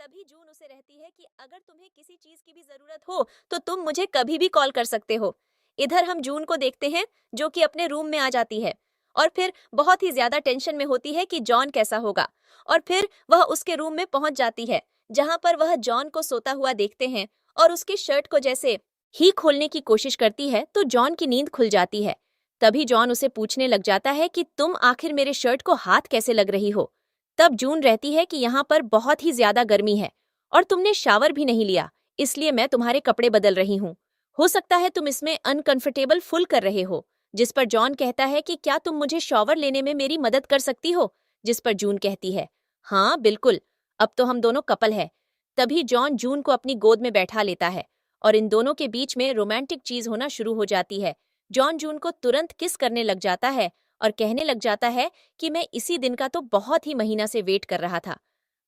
तभी जून उसे रहती है कि अगर तुम्हें किसी चीज की भी जरूरत हो तो तुम मुझे कभी भी कॉल कर सकते हो। इधर हम जून को देखते हैं जो कि अपने रूम में आ जाती है और फिर बहुत ही ज्यादा टेंशन में होती है कि जॉन कैसा होगा। और फिर वह उसके रूम में पहुंच जाती है जहां पर वह जॉन को सोता हुआ देखते हैं और उसकी शर्ट को जैसे ही खोलने की कोशिश करती है तो जॉन की नींद खुल जाती है। तभी जॉन उसे पूछने लग जाता है कि तुम आखिर मेरे शर्ट को हाथ कैसे लग रही हो। तब जून रहती है कि यहाँ पर बहुत ही ज्यादा गर्मी है और तुमने शावर भी नहीं लिया, इसलिए मैं तुम्हारे कपड़े बदल रही हूँ। हो सकता है तुम इसमें अनकंफर्टेबल फुल कर रहे हो। जिस पर जॉन कहता है कि क्या तुम मुझे शॉवर लेने में मेरी मदद कर सकती हो? जिस पर जून कहती है, हाँ बिल्कुल, अब तो हम दोनों कपल है। तभी जॉन जून को अपनी गोद में बैठा लेता है और इन दोनों के बीच में रोमांटिक चीज होना शुरू हो जाती है। जॉन जून को तुरंत किस करने लग जाता है और कहने लग जाता है कि मैं इसी दिन का तो बहुत ही महीना से वेट कर रहा था।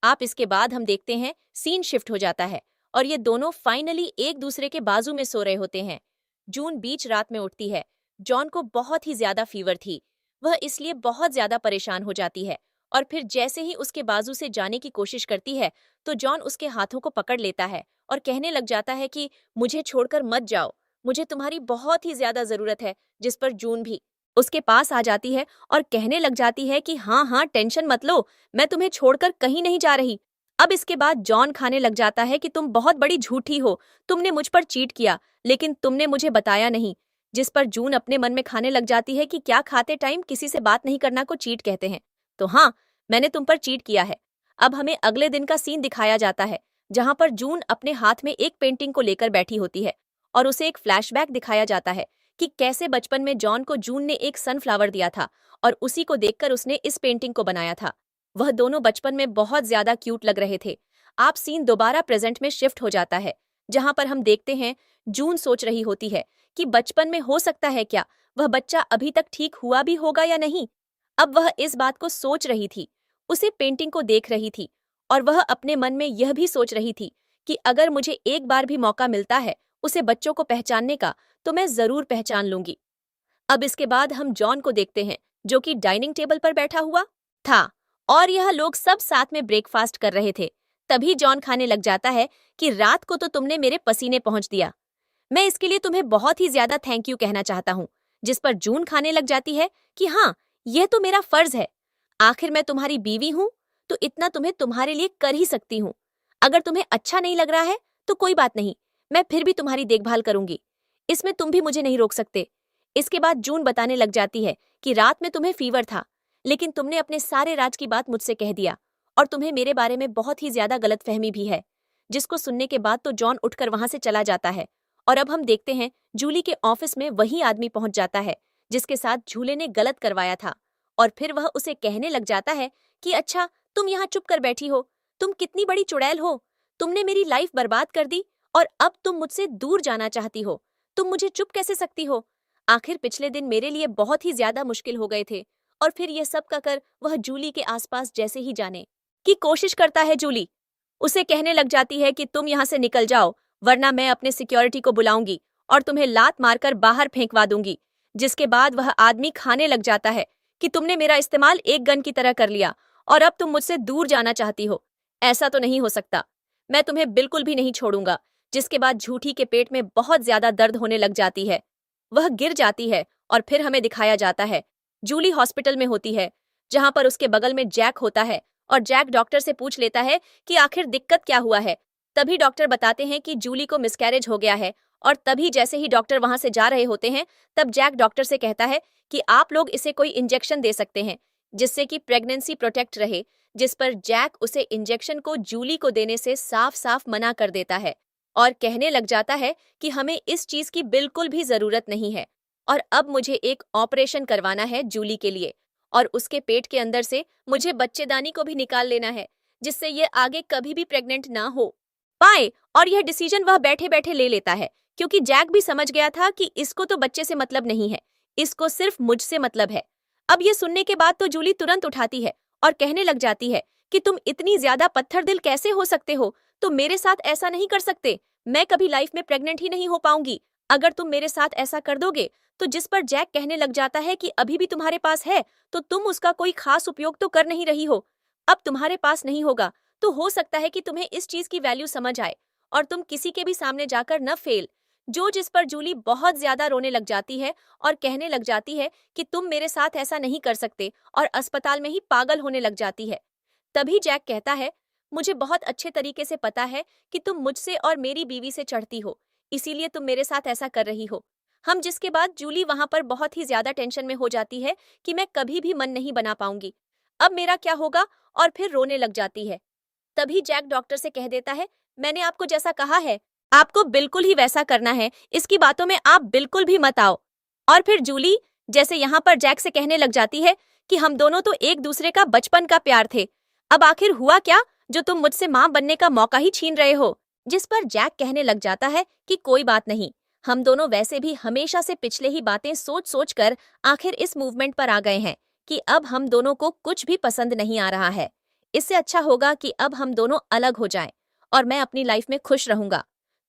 आप इसके बाद हम देखते हैं सीन शिफ्ट हो जाता है और ये दोनों फाइनली एक दूसरे के बाजू में सो रहे होते हैं। जून बीच रात में उठती है। जॉन को बहुत ही ज्यादा फीवर थी, वह इसलिए बहुत ज्यादा परेशान हो जाती है और फिर जैसे ही उसके बाजू से जाने की कोशिश करती है तो जॉन उसके हाथों को पकड़ लेता है और कहने लग जाता है कि मुझे छोड़कर मत जाओ, मुझे तुम्हारी बहुत ही ज्यादा जरूरत है। जिस पर जून भी उसके पास आ जाती है और कहने लग जाती है कि हाँ हाँ टेंशन मत लो, मैं तुम्हें छोड़कर कहीं नहीं जा रही। अब इसके बाद जॉन खाने लग जाता है कि तुम बहुत बड़ी झूठी हो, तुमने मुझ पर चीट किया लेकिन तुमने मुझे बताया नहीं। जिस पर जून अपने मन में खाने लग जाती है कि क्या खाते टाइम किसी से बात नहीं करना को चीट कहते हैं। तो हाँ, मैंने तुम पर चीट किया है। अब हमें अगले दिन का सीन दिखाया जाता है जहां पर जून अपने हाथ में एक पेंटिंग को लेकर बैठी होती है और उसे एक फ्लैशबैक दिखाया जाता है कि कैसे बचपन में जॉन को जून ने एक सनफ्लावर दिया था और उसी को देखकर उसने इस पेंटिंग को बनाया था। वह दोनों बचपन में बहुत ज्यादा क्यूट लग रहे थे। आप सीन दोबारा प्रेजेंट में शिफ्ट हो जाता है जहां पर हम देखते हैं जून सोच रही होती है कि बचपन में हो सकता है क्या वह बच्चा अभी तक ठीक हुआ भी होगा या नहीं। अब वह इस बात को सोच रही थी, उसे पेंटिंग को देख रही थी और वह अपने मन में यह भी सोच रही थी कि अगर मुझे एक बार भी मौका मिलता है उसे बच्चों को पहचानने का तो मैं जरूर पहचान लूंगी। अब इसके बाद हम जॉन को देखते हैं जो कि डाइनिंग टेबल पर बैठा हुआ था और यह लोग सब साथ में ब्रेकफास्ट कर रहे थे। तभी जॉन खाने लग जाता है कि रात को तो तुमने मेरे पसीने पहुंच दिया, मैं इसके लिए तुम्हें बहुत ही ज्यादा थैंक यू कहना चाहता हूँ। जिस पर जून खाने लग जाती है कि हाँ, यह तो मेरा फर्ज है, आखिर मैं तुम्हारी बीवी हूँ तो इतना तुम्हें तुम्हारे लिए कर ही सकती हूँ। अगर तुम्हें अच्छा नहीं लग रहा है तो कोई बात नहीं, मैं फिर भी तुम्हारी देखभाल करूंगी, इसमें तुम भी मुझे नहीं रोक सकते। इसके बाद जून बताने लग जाती है कि रात में तुम्हें फीवर था लेकिन तुमने अपने सारे राज की बात मुझसे कह दिया और तुम्हें मेरे बारे में बहुत ही ज्यादा गलतफहमी भी है। जिसको सुनने के बाद तो जॉन उठकर वहां से चला जाता है और अब हम देखते हैं जूली के ऑफिस में वही आदमी पहुंच जाता है जिसके साथ झूले ने गलत करवाया था और फिर वह उसे कहने लग जाता है कि अच्छा तुम यहाँ चुप कर बैठी हो, तुम कितनी बड़ी चुड़ैल हो, तुमने मेरी लाइफ बर्बाद कर दी और अब तुम मुझसे दूर जाना चाहती हो, तुम मुझे चुप कैसे सकती हो? आखिर पिछले दिन मेरे लिए बहुत ही ज्यादा मुश्किल हो गए थे। और फिर यह सब का कर वह जूली के आसपास जैसे ही जाने की कोशिश करता है जूली उसे कहने लग जाती है कि तुम यहाँ से निकल जाओ वरना मैं अपने सिक्योरिटी को बुलाऊंगी और तुम्हें लात मारकर बाहर फेंकवा दूंगी। जिसके बाद वह आदमी खाने लग जाता है कि तुमने मेरा इस्तेमाल एक गन की तरह कर लिया और अब तुम मुझसे दूर जाना चाहती हो, ऐसा तो नहीं हो सकता, मैं तुम्हें बिल्कुल भी नहीं छोड़ूंगा। जिसके बाद झूठी के पेट में बहुत ज्यादा दर्द होने लग जाती है, वह गिर जाती है और फिर हमें दिखाया जाता है जूली हॉस्पिटल में होती है जहां पर उसके बगल में जैक होता है और जैक डॉक्टर से पूछ लेता है कि आखिर दिक्कत क्या हुआ है। तभी डॉक्टर बताते हैं कि जूली को मिसकैरेज हो गया है और तभी जैसे ही डॉक्टर वहां से जा रहे होते हैं तब जैक डॉक्टर से कहता है कि आप लोग इसे कोई इंजेक्शन दे सकते हैं जिससे कि प्रेगनेंसी प्रोटेक्ट रहे। जिस पर जैक उसे इंजेक्शन को जूली को देने से साफ साफ मना कर देता है और कहने लग जाता है कि हमें इस चीज की बिल्कुल भी जरूरत नहीं है और अब मुझे एक ऑपरेशन करवाना है जूली के लिए और उसके पेट के अंदर से मुझे बच्चेदानी को भी निकाल लेना है जिससे ये आगे कभी भी प्रेग्नेंट ना हो पाए। और यह डिसीजन वह बैठे बैठे ले लेता है क्योंकि जैक भी समझ गया था कि इसको तो बच्चे से मतलब नहीं है, इसको सिर्फ मुझसे मतलब है। अब ये सुनने के बाद तो जूली तुरंत उठाती है और कहने लग जाती है कि तुम इतनी ज्यादा पत्थर दिल कैसे हो सकते हो, तुम मेरे साथ ऐसा नहीं कर सकते, मैं कभी लाइफ में प्रेग्नेंट ही नहीं हो पाऊंगी अगर तुम मेरे साथ ऐसा कर दोगे। तो जिस पर जैक कहने लग जाता है कि अभी भी तुम्हारे पास है तो तुम उसका कोई खास उपयोग तो कर नहीं रही हो, अब तुम्हारे पास नहीं होगा तो हो सकता है कि तुम्हें इस चीज की वैल्यू समझ आए और तुम किसी के भी सामने जाकर न फेल। जिस पर जूली बहुत ज्यादा रोने लग जाती है और कहने लग जाती है कि तुम मेरे साथ ऐसा नहीं कर सकते और अस्पताल में ही पागल होने लग जाती है। तभी जैक कहता है मुझे बहुत अच्छे तरीके से पता है कि तुम मुझसे और मेरी बीवी से चढ़ती हो, इसीलिए तुम मेरे साथ ऐसा कर रही हो। हम जिसके बाद जूली वहां पर बहुत ही ज्यादा टेंशन में हो जाती है कि मैं कभी भी मन नहीं बना पाऊंगी, अब मेरा क्या होगा और फिर रोने लग जाती है। तभी जैक डॉक्टर से कह देता है, मैंने आपको जैसा कहा है आपको बिल्कुल ही वैसा करना है, इसकी बातों में आप बिल्कुल भी मत आओ। और फिर जूली जैसे यहाँ पर जैक से कहने लग जाती है कि हम दोनों तो एक दूसरे का बचपन का प्यार थे, अब आखिर हुआ क्या जो तुम मुझसे माँ बनने का मौका ही छीन रहे हो। जिस पर जैक कहने लग जाता है कि कोई बात नहीं, हम दोनों वैसे भी हमेशा से पिछले ही बातें सोच सोच कर आखिर इस मूवमेंट पर आ गए हैं कि अब हम दोनों को कुछ भी पसंद नहीं आ रहा है। इससे अच्छा होगा कि अब हम दोनों अलग हो जाएं और मैं अपनी लाइफ में खुश रहूंगा,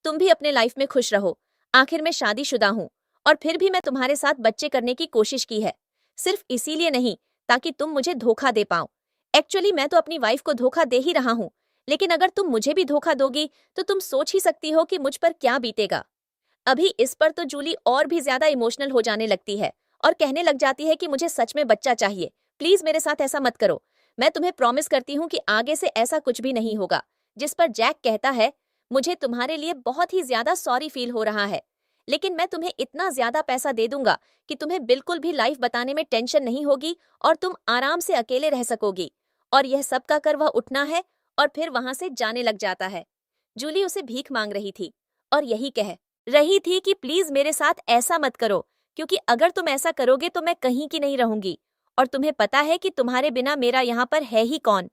तुम भी अपने लाइफ में खुश रहो। आखिर मैं शादीशुदा हूँ और फिर भी मैं तुम्हारे साथ बच्चे करने की कोशिश की है, सिर्फ इसीलिए नहीं ताकि तुम मुझे धोखा दे पाओ। एक्चुअली मैं तो अपनी वाइफ को धोखा दे ही रहा हूँ, लेकिन अगर तुम मुझे भी धोखा दोगी तो तुम सोच ही सकती हो कि मुझ पर क्या बीतेगा। अभी इस पर तो जूली और भी ज्यादा इमोशनल हो जाने लगती है और कहने लग जाती है कि मुझे सच में बच्चा चाहिए, प्लीज मेरे साथ ऐसा मत करो, मैं तुम्हें प्रॉमिस करती हूँ कि आगे से ऐसा कुछ भी नहीं होगा। जिस पर जैक कहता है, मुझे तुम्हारे लिए बहुत ही ज्यादा सॉरी फील हो रहा है, लेकिन मैं तुम्हें इतना ज्यादा पैसा दे दूंगा कि तुम्हें बिल्कुल भी लाइफ बताने में टेंशन नहीं होगी और तुम आराम से अकेले रह सकोगी। और यह सब का कर वह उठना है और फिर वहां से जाने लग जाता है। जूली उसे भीख मांग रही थी और यही कह रही थी कि प्लीज मेरे साथ ऐसा मत करो, क्योंकि अगर तुम ऐसा करोगे तो मैं कहीं की नहीं रहूंगी और तुम्हें पता है कि तुम्हारे बिना मेरा यहाँ पर है ही कौन।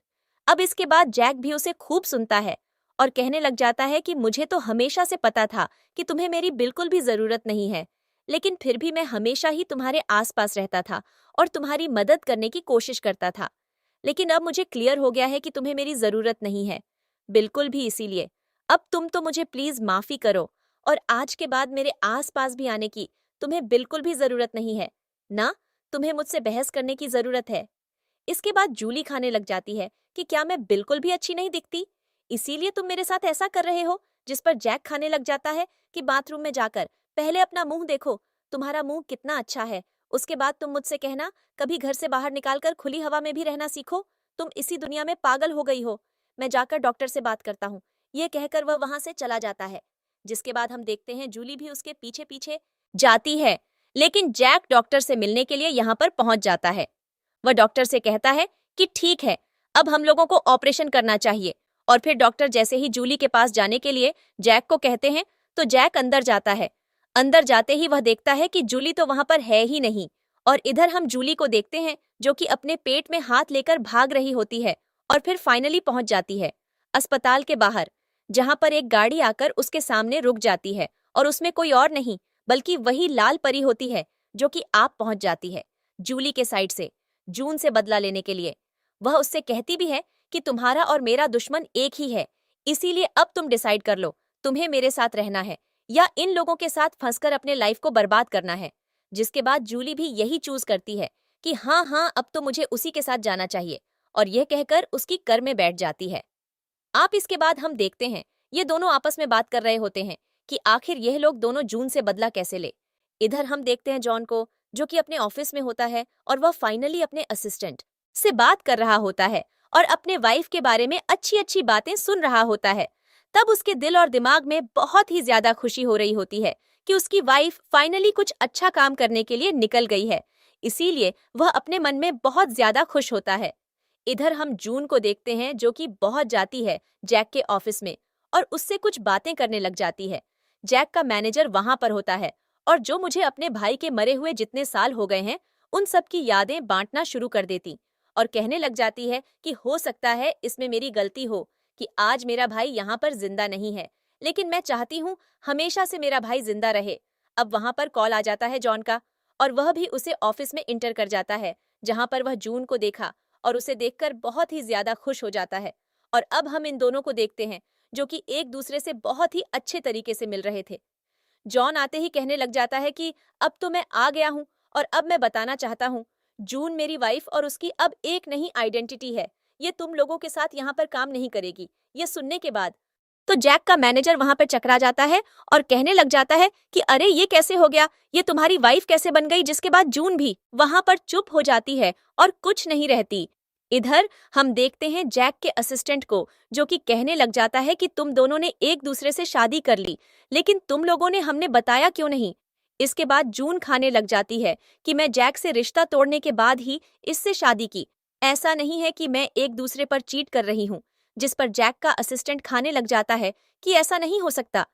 अब इसके बाद जैक भी उसे खूब सुनता है और कहने लग जाता है कि मुझे तो हमेशा से पता था कि तुम्हें मेरी बिल्कुल भी जरूरत नहीं है, लेकिन फिर भी मैं हमेशा ही तुम्हारे आसपास रहता था और तुम्हारी मदद करने की कोशिश करता था। लेकिन अब मुझे क्लियर हो गया है कि तुम्हें मेरी जरूरत नहीं है, बिल्कुल भी। इसीलिए अब तुम तो मुझे प्लीज माफी करो और आज के बाद मेरे आसपास भी आने की तुम्हें बिल्कुल भी जरूरत नहीं है ना, तुम्हें मुझसे बहस करने की जरूरत है। इसके बाद जूली खाने लग जाती है कि क्या मैं बिल्कुल भी अच्छी नहीं दिखती, इसीलिए तुम मेरे साथ ऐसा कर रहे हो। जिस पर जैक खाने लग जाता है कि बाथरूम में जाकर पहले अपना मुंह देखो, तुम्हारा मुंह कितना अच्छा है, उसके बाद तुम मुझसे कहना कभी घर से बाहर निकालकर खुली हवा में भी रहना सीखो, तुम इसी दुनिया में पागल हो गई हो, मैं जाकर डॉक्टर से बात करता हूँ। ये कहकर वह वहां से चला जाता है। जिसके बाद हम देखते हैं जूली भी उसके पीछे पीछे जाती है, लेकिन जैक डॉक्टर से मिलने के लिए यहाँ पर पहुंच जाता है। वह डॉक्टर से कहता है कि ठीक है, अब हम लोगों को ऑपरेशन करना चाहिए। और फिर डॉक्टर जैसे ही जूली के पास जाने के लिए जैक को कहते हैं तो जैक अंदर जाता है। अंदर जाते ही वह देखता है कि जूली तो वहां पर है ही नहीं और इधर हम जूली को देखते हैं जो कि अपने पेट में हाथ लेकर भाग रही होती है और फिर फाइनली पहुंच जाती है अस्पताल के बाहर, जहां पर एक गाड़ी आकर उसके सामने रुक जाती है और उसमें कोई और नहीं बल्कि वही लाल परी होती है जो कि आप पहुंच जाती है जूली के साइड से जून से बदला लेने के लिए। वह उससे कहती भी है कि तुम्हारा और मेरा दुश्मन एक ही है, इसीलिए अब तुम डिसाइड कर लो, तुम्हें मेरे साथ रहना है या इन लोगों के साथ फंसकर अपने लाइफ को बर्बाद करना है। जिसके बाद जूली भी यही चूज करती है कि हाँ हाँ अब तो मुझे उसी के साथ जाना चाहिए और यह कहकर उसकी कर में बैठ जाती है। आप इसके बाद हम देखते हैं ये दोनों आपस में बात कर रहे होते हैं कि आखिर यह लोग दोनों जून से बदला कैसे ले। इधर हम देखते हैं जॉन को जो कि अपने ऑफिस में होता है और वह फाइनली अपने असिस्टेंट से बात कर रहा होता है और अपने वाइफ के बारे में अच्छी अच्छी बातें सुन रहा होता है। तब उसके दिल और दिमाग में बहुत ही ज्यादा खुशी हो रही होती है कि उसकी वाइफ फाइनली कुछ अच्छा काम करने के लिए निकल गई है, इसीलिए वह अपने मन में बहुत ज्यादा खुश होता है। इधर हम जून को देखते हैं जो कि बहुत जाती है जैक के ऑफिस में और उससे कुछ बातें करने लग जाती है। जैक का मैनेजर वहां पर होता है और जो मुझे अपने भाई के मरे हुए जितने साल हो गए हैं उन सब की यादें बांटना शुरू कर देती और कहने लग जाती है कि हो सकता है इसमें मेरी गलती हो कि आज मेरा भाई यहाँ पर जिंदा नहीं है, लेकिन मैं चाहती हूँ हमेशा से मेरा भाई जिंदा रहे। अब वहां पर कॉल आ जाता है जॉन का और वह भी उसे ऑफिस में इंटर कर जाता है जहां पर वह जून को देखा और उसे देखकर बहुत ही ज्यादा खुश हो जाता है। और अब हम इन दोनों को देखते हैं जो कि एक दूसरे से बहुत ही अच्छे तरीके से मिल रहे थे। जॉन आते ही कहने लग जाता है कि अब तो मैं आ गया हूँ और अब मैं बताना चाहता हूँ जून मेरी वाइफ और उसकी अब एक नई आइडेंटिटी है, ये तुम लोगों के साथ यहाँ पर काम नहीं करेगी। ये सुनने के बाद तो जैक का मैनेजर वहां पर चकरा जाता है और कहने लग जाता है कि अरे ये कैसे हो गया, ये तुम्हारी वाइफ कैसे बन गई। जिसके बाद जून भी वहां पर चुप हो जाती है और कुछ नहीं रहती। इधर हम देखते हैं जैक के असिस्टेंट को जो कि कहने लग जाता है कि तुम दोनों ने एक दूसरे से शादी कर ली, लेकिन तुम लोगों ने हमने बताया क्यों नहीं। इसके बाद जून खाने लग जाती है कि मैं जैक से रिश्ता तोड़ने के बाद ही इससे शादी की, ऐसा नहीं है कि मैं एक दूसरे पर चीट कर रही हूँ। जिस पर जैक का असिस्टेंट खाने लग जाता है कि ऐसा नहीं हो सकता,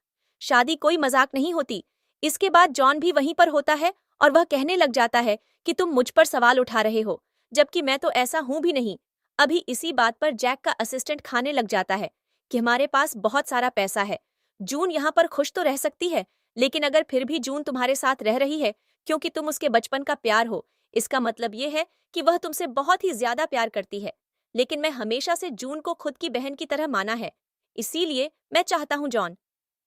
शादी कोई मजाक नहीं होती। इसके बाद जॉन भी वहीं पर होता है और वह कहने लग जाता है कि तुम मुझ पर सवाल उठा रहे हो, जबकि मैं तो ऐसा हूं भी नहीं। अभी इसी बात पर जैक का असिस्टेंट खाने लग जाता है कि हमारे पास बहुत सारा पैसा है, जून यहाँ पर खुश तो रह सकती है, लेकिन अगर फिर भी जून तुम्हारे साथ रह रही है क्योंकि तुम उसके बचपन का प्यार हो, इसका मतलब ये है कि वह तुमसे बहुत ही ज्यादा प्यार करती है। लेकिन मैं हमेशा से जून को खुद की बहन की तरह माना है, इसीलिए मैं चाहता हूँ जॉन,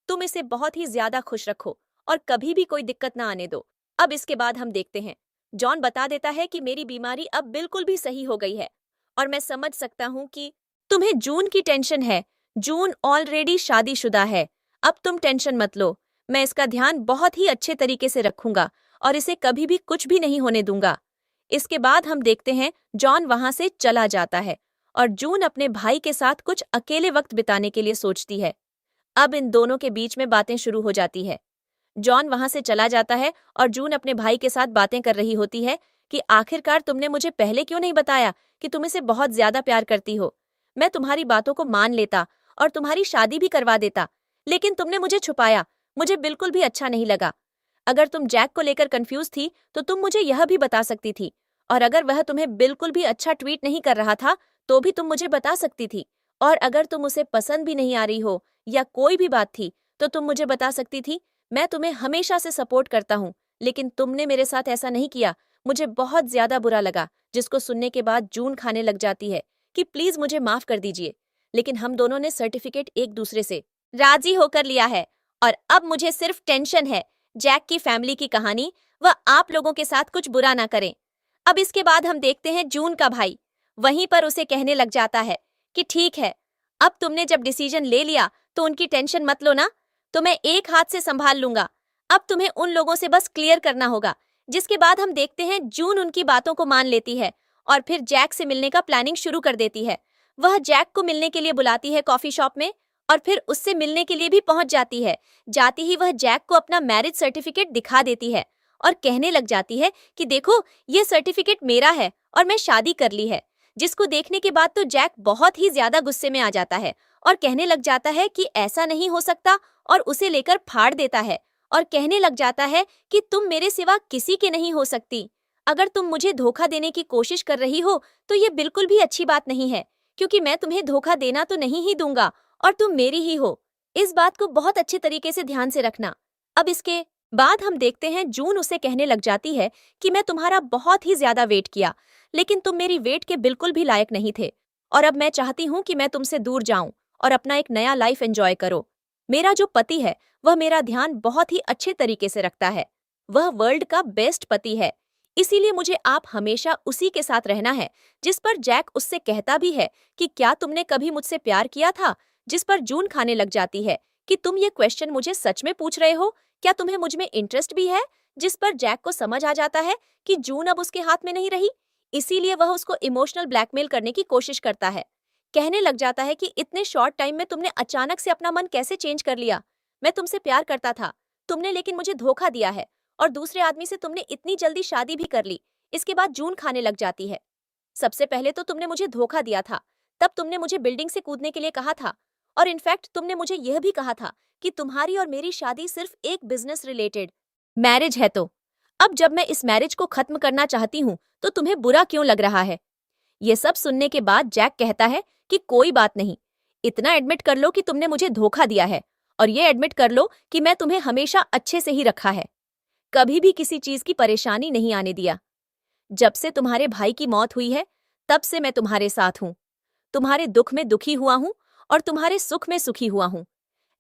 तुम इसे बहुत ही ज्यादा खुश रखो और कभी भी कोई दिक्कत ना आने दो। अब इसके बाद हम देखते हैं, जॉन बता देता है कि मेरी बीमारी अब बिल्कुल भी सही हो गई है और मैं समझ सकता हूँ कि तुम्हें जून की टेंशन है। जून ऑलरेडी शादीशुदा है, अब तुम टेंशन मत लो। मैं इसका ध्यान बहुत ही अच्छे तरीके से रखूंगा और इसे कभी भी कुछ भी नहीं होने दूंगा। इसके बाद हम देखते हैं जॉन वहां से चला जाता है और जून अपने भाई के साथ कुछ अकेले वक्त बिताने के लिए सोचती है। अब इन दोनों के बीच में बातें शुरू हो जाती है। जॉन वहां से चला जाता है और जून अपने भाई के साथ बातें कर रही होती है कि आखिरकार तुमने मुझे पहले क्यों नहीं बताया कि तुम इसे बहुत ज्यादा प्यार करती हो। मैं तुम्हारी बातों को मान लेता और तुम्हारी शादी भी करवा देता, लेकिन तुमने मुझे छुपाया। मुझे बिल्कुल भी अच्छा नहीं लगा। अगर तुम जैक को लेकर कंफ्यूज थी तो तुम मुझे यह भी बता सकती थी, और अगर वह तुम्हें बिल्कुल भी अच्छा ट्वीट नहीं कर रहा था तो भी तुम मुझे बता सकती थी, और अगर तुम उसे पसंद भी नहीं आ रही हो या कोई भी बात थी तो तुम मुझे बता सकती थी। मैं तुम्हें हमेशा से सपोर्ट करता हूँ, लेकिन तुमने मेरे साथ ऐसा नहीं किया। मुझे बहुत ज्यादा बुरा लगा। जिसको सुनने के बाद जून खाने लग जाती है कि प्लीज मुझे माफ कर दीजिए, लेकिन हम दोनों ने सर्टिफिकेट एक दूसरे से राजी होकर लिया है और अब मुझे सिर्फ टेंशन है जैक की फैमिली की कहानी वह आप लोगों के साथ कुछ बुरा ना करें। अब इसके बाद हम देखते हैं जून का भाई वहीं पर उसे कहने लग जाता है कि ठीक है, अब तुमने जब डिसीजन ले लिया तो उनकी टेंशन मत लो ना, तो मैं एक हाथ से संभाल लूंगा। अब तुम्हें उन लोगों से बस क्लियर करना होगा। जिसके बाद हम देखते हैं जून उनकी बातों को मान लेती है और फिर जैक से मिलने का प्लानिंग शुरू कर देती है। वह जैक को मिलने के लिए बुलाती है कॉफी शॉप में और फिर उससे मिलने के लिए भी पहुंच जाती है। जाती ही वह जैक को अपना मैरिज सर्टिफिकेट दिखा देती है और कहने लग जाती है कि देखो, ये सर्टिफिकेट मेरा है और मैं शादी कर ली है। जिसको देखने के बाद तो जैक बहुत ही ज्यादा गुस्से में आ जाता है और कहने लग जाता है कि ऐसा नहीं हो सकता, और उसे लेकर फाड़ देता है और कहने लग जाता है कि तुम मेरे सिवा किसी के नहीं हो सकती। अगर तुम मुझे धोखा देने की कोशिश कर रही हो तो ये बिल्कुल भी अच्छी बात नहीं है, क्योंकि मैं तुम्हें धोखा देना तो नहीं ही दूंगा और तुम मेरी ही हो। इस बात को बहुत अच्छे तरीके से ध्यान से रखना। अब इसके बाद हम देखते हैं जून उसे कहने लग जाती है कि मैं तुम्हारा बहुत ही ज्यादा वेट किया, लेकिन तुम मेरी वेट के बिल्कुल भी लायक नहीं थे, और अब मैं चाहती हूँ कि मैं तुमसे दूर जाऊं और अपना एक नया लाइफ एंजॉय करो। मेरा जो पति है वह मेरा ध्यान बहुत ही अच्छे तरीके से रखता है। वह वर्ल्ड का बेस्ट पति है, इसीलिए मुझे आप हमेशा उसी के साथ रहना है। जिस पर जैक उससे कहता भी है कि क्या तुमने कभी मुझसे प्यार किया था। जिस पर जून खाने लग जाती है कि तुम ये क्वेश्चन मुझे सच में पूछ रहे हो, क्या तुम्हें मुझ में इंटरेस्ट भी है। जिस पर जैक को समझ आ जाता है कि जून अब उसके हाथ में नहीं रही, इसीलिए वह उसको इमोशनल ब्लैकमेल करने की कोशिश करता है। कहने लग जाता है कि इतने शॉर्ट टाइम में तुमने अचानक से अपना मन कैसे चेंज कर लिया। मैं तुमसे प्यार करता था, तुमने लेकिन मुझे धोखा दिया है, और दूसरे आदमी से तुमने इतनी जल्दी शादी भी कर ली। इसके बाद जून खाने लग जाती है। सबसे पहले तो तुमने मुझे धोखा दिया था, तब तुमने मुझे बिल्डिंग से कूदने के लिए कहा था, और इनफैक्ट तुमने मुझे यह भी कहा था कि तुम्हारी और मेरी शादी सिर्फ एक बिजनेस रिलेटेड मैरिज है। तो अब जब मैं इस मैरिज को खत्म करना चाहती हूँ तो तुम्हें बुरा क्यों लग रहा है। ये सब सुनने के बाद जैक कहता है कि कोई बात नहीं, इतना एडमिट कर लो कि तुमने मुझे धोखा दिया है, और ये एडमिट कर लो कि मैं तुम्हें हमेशा अच्छे से ही रखा है, कभी भी किसी चीज की परेशानी नहीं आने दिया। जब से तुम्हारे भाई की मौत हुई है तब से मैं तुम्हारे साथ हूँ, तुम्हारे दुख में दुखी हुआ हूँ और तुम्हारे सुख में सुखी हुआ हूँ।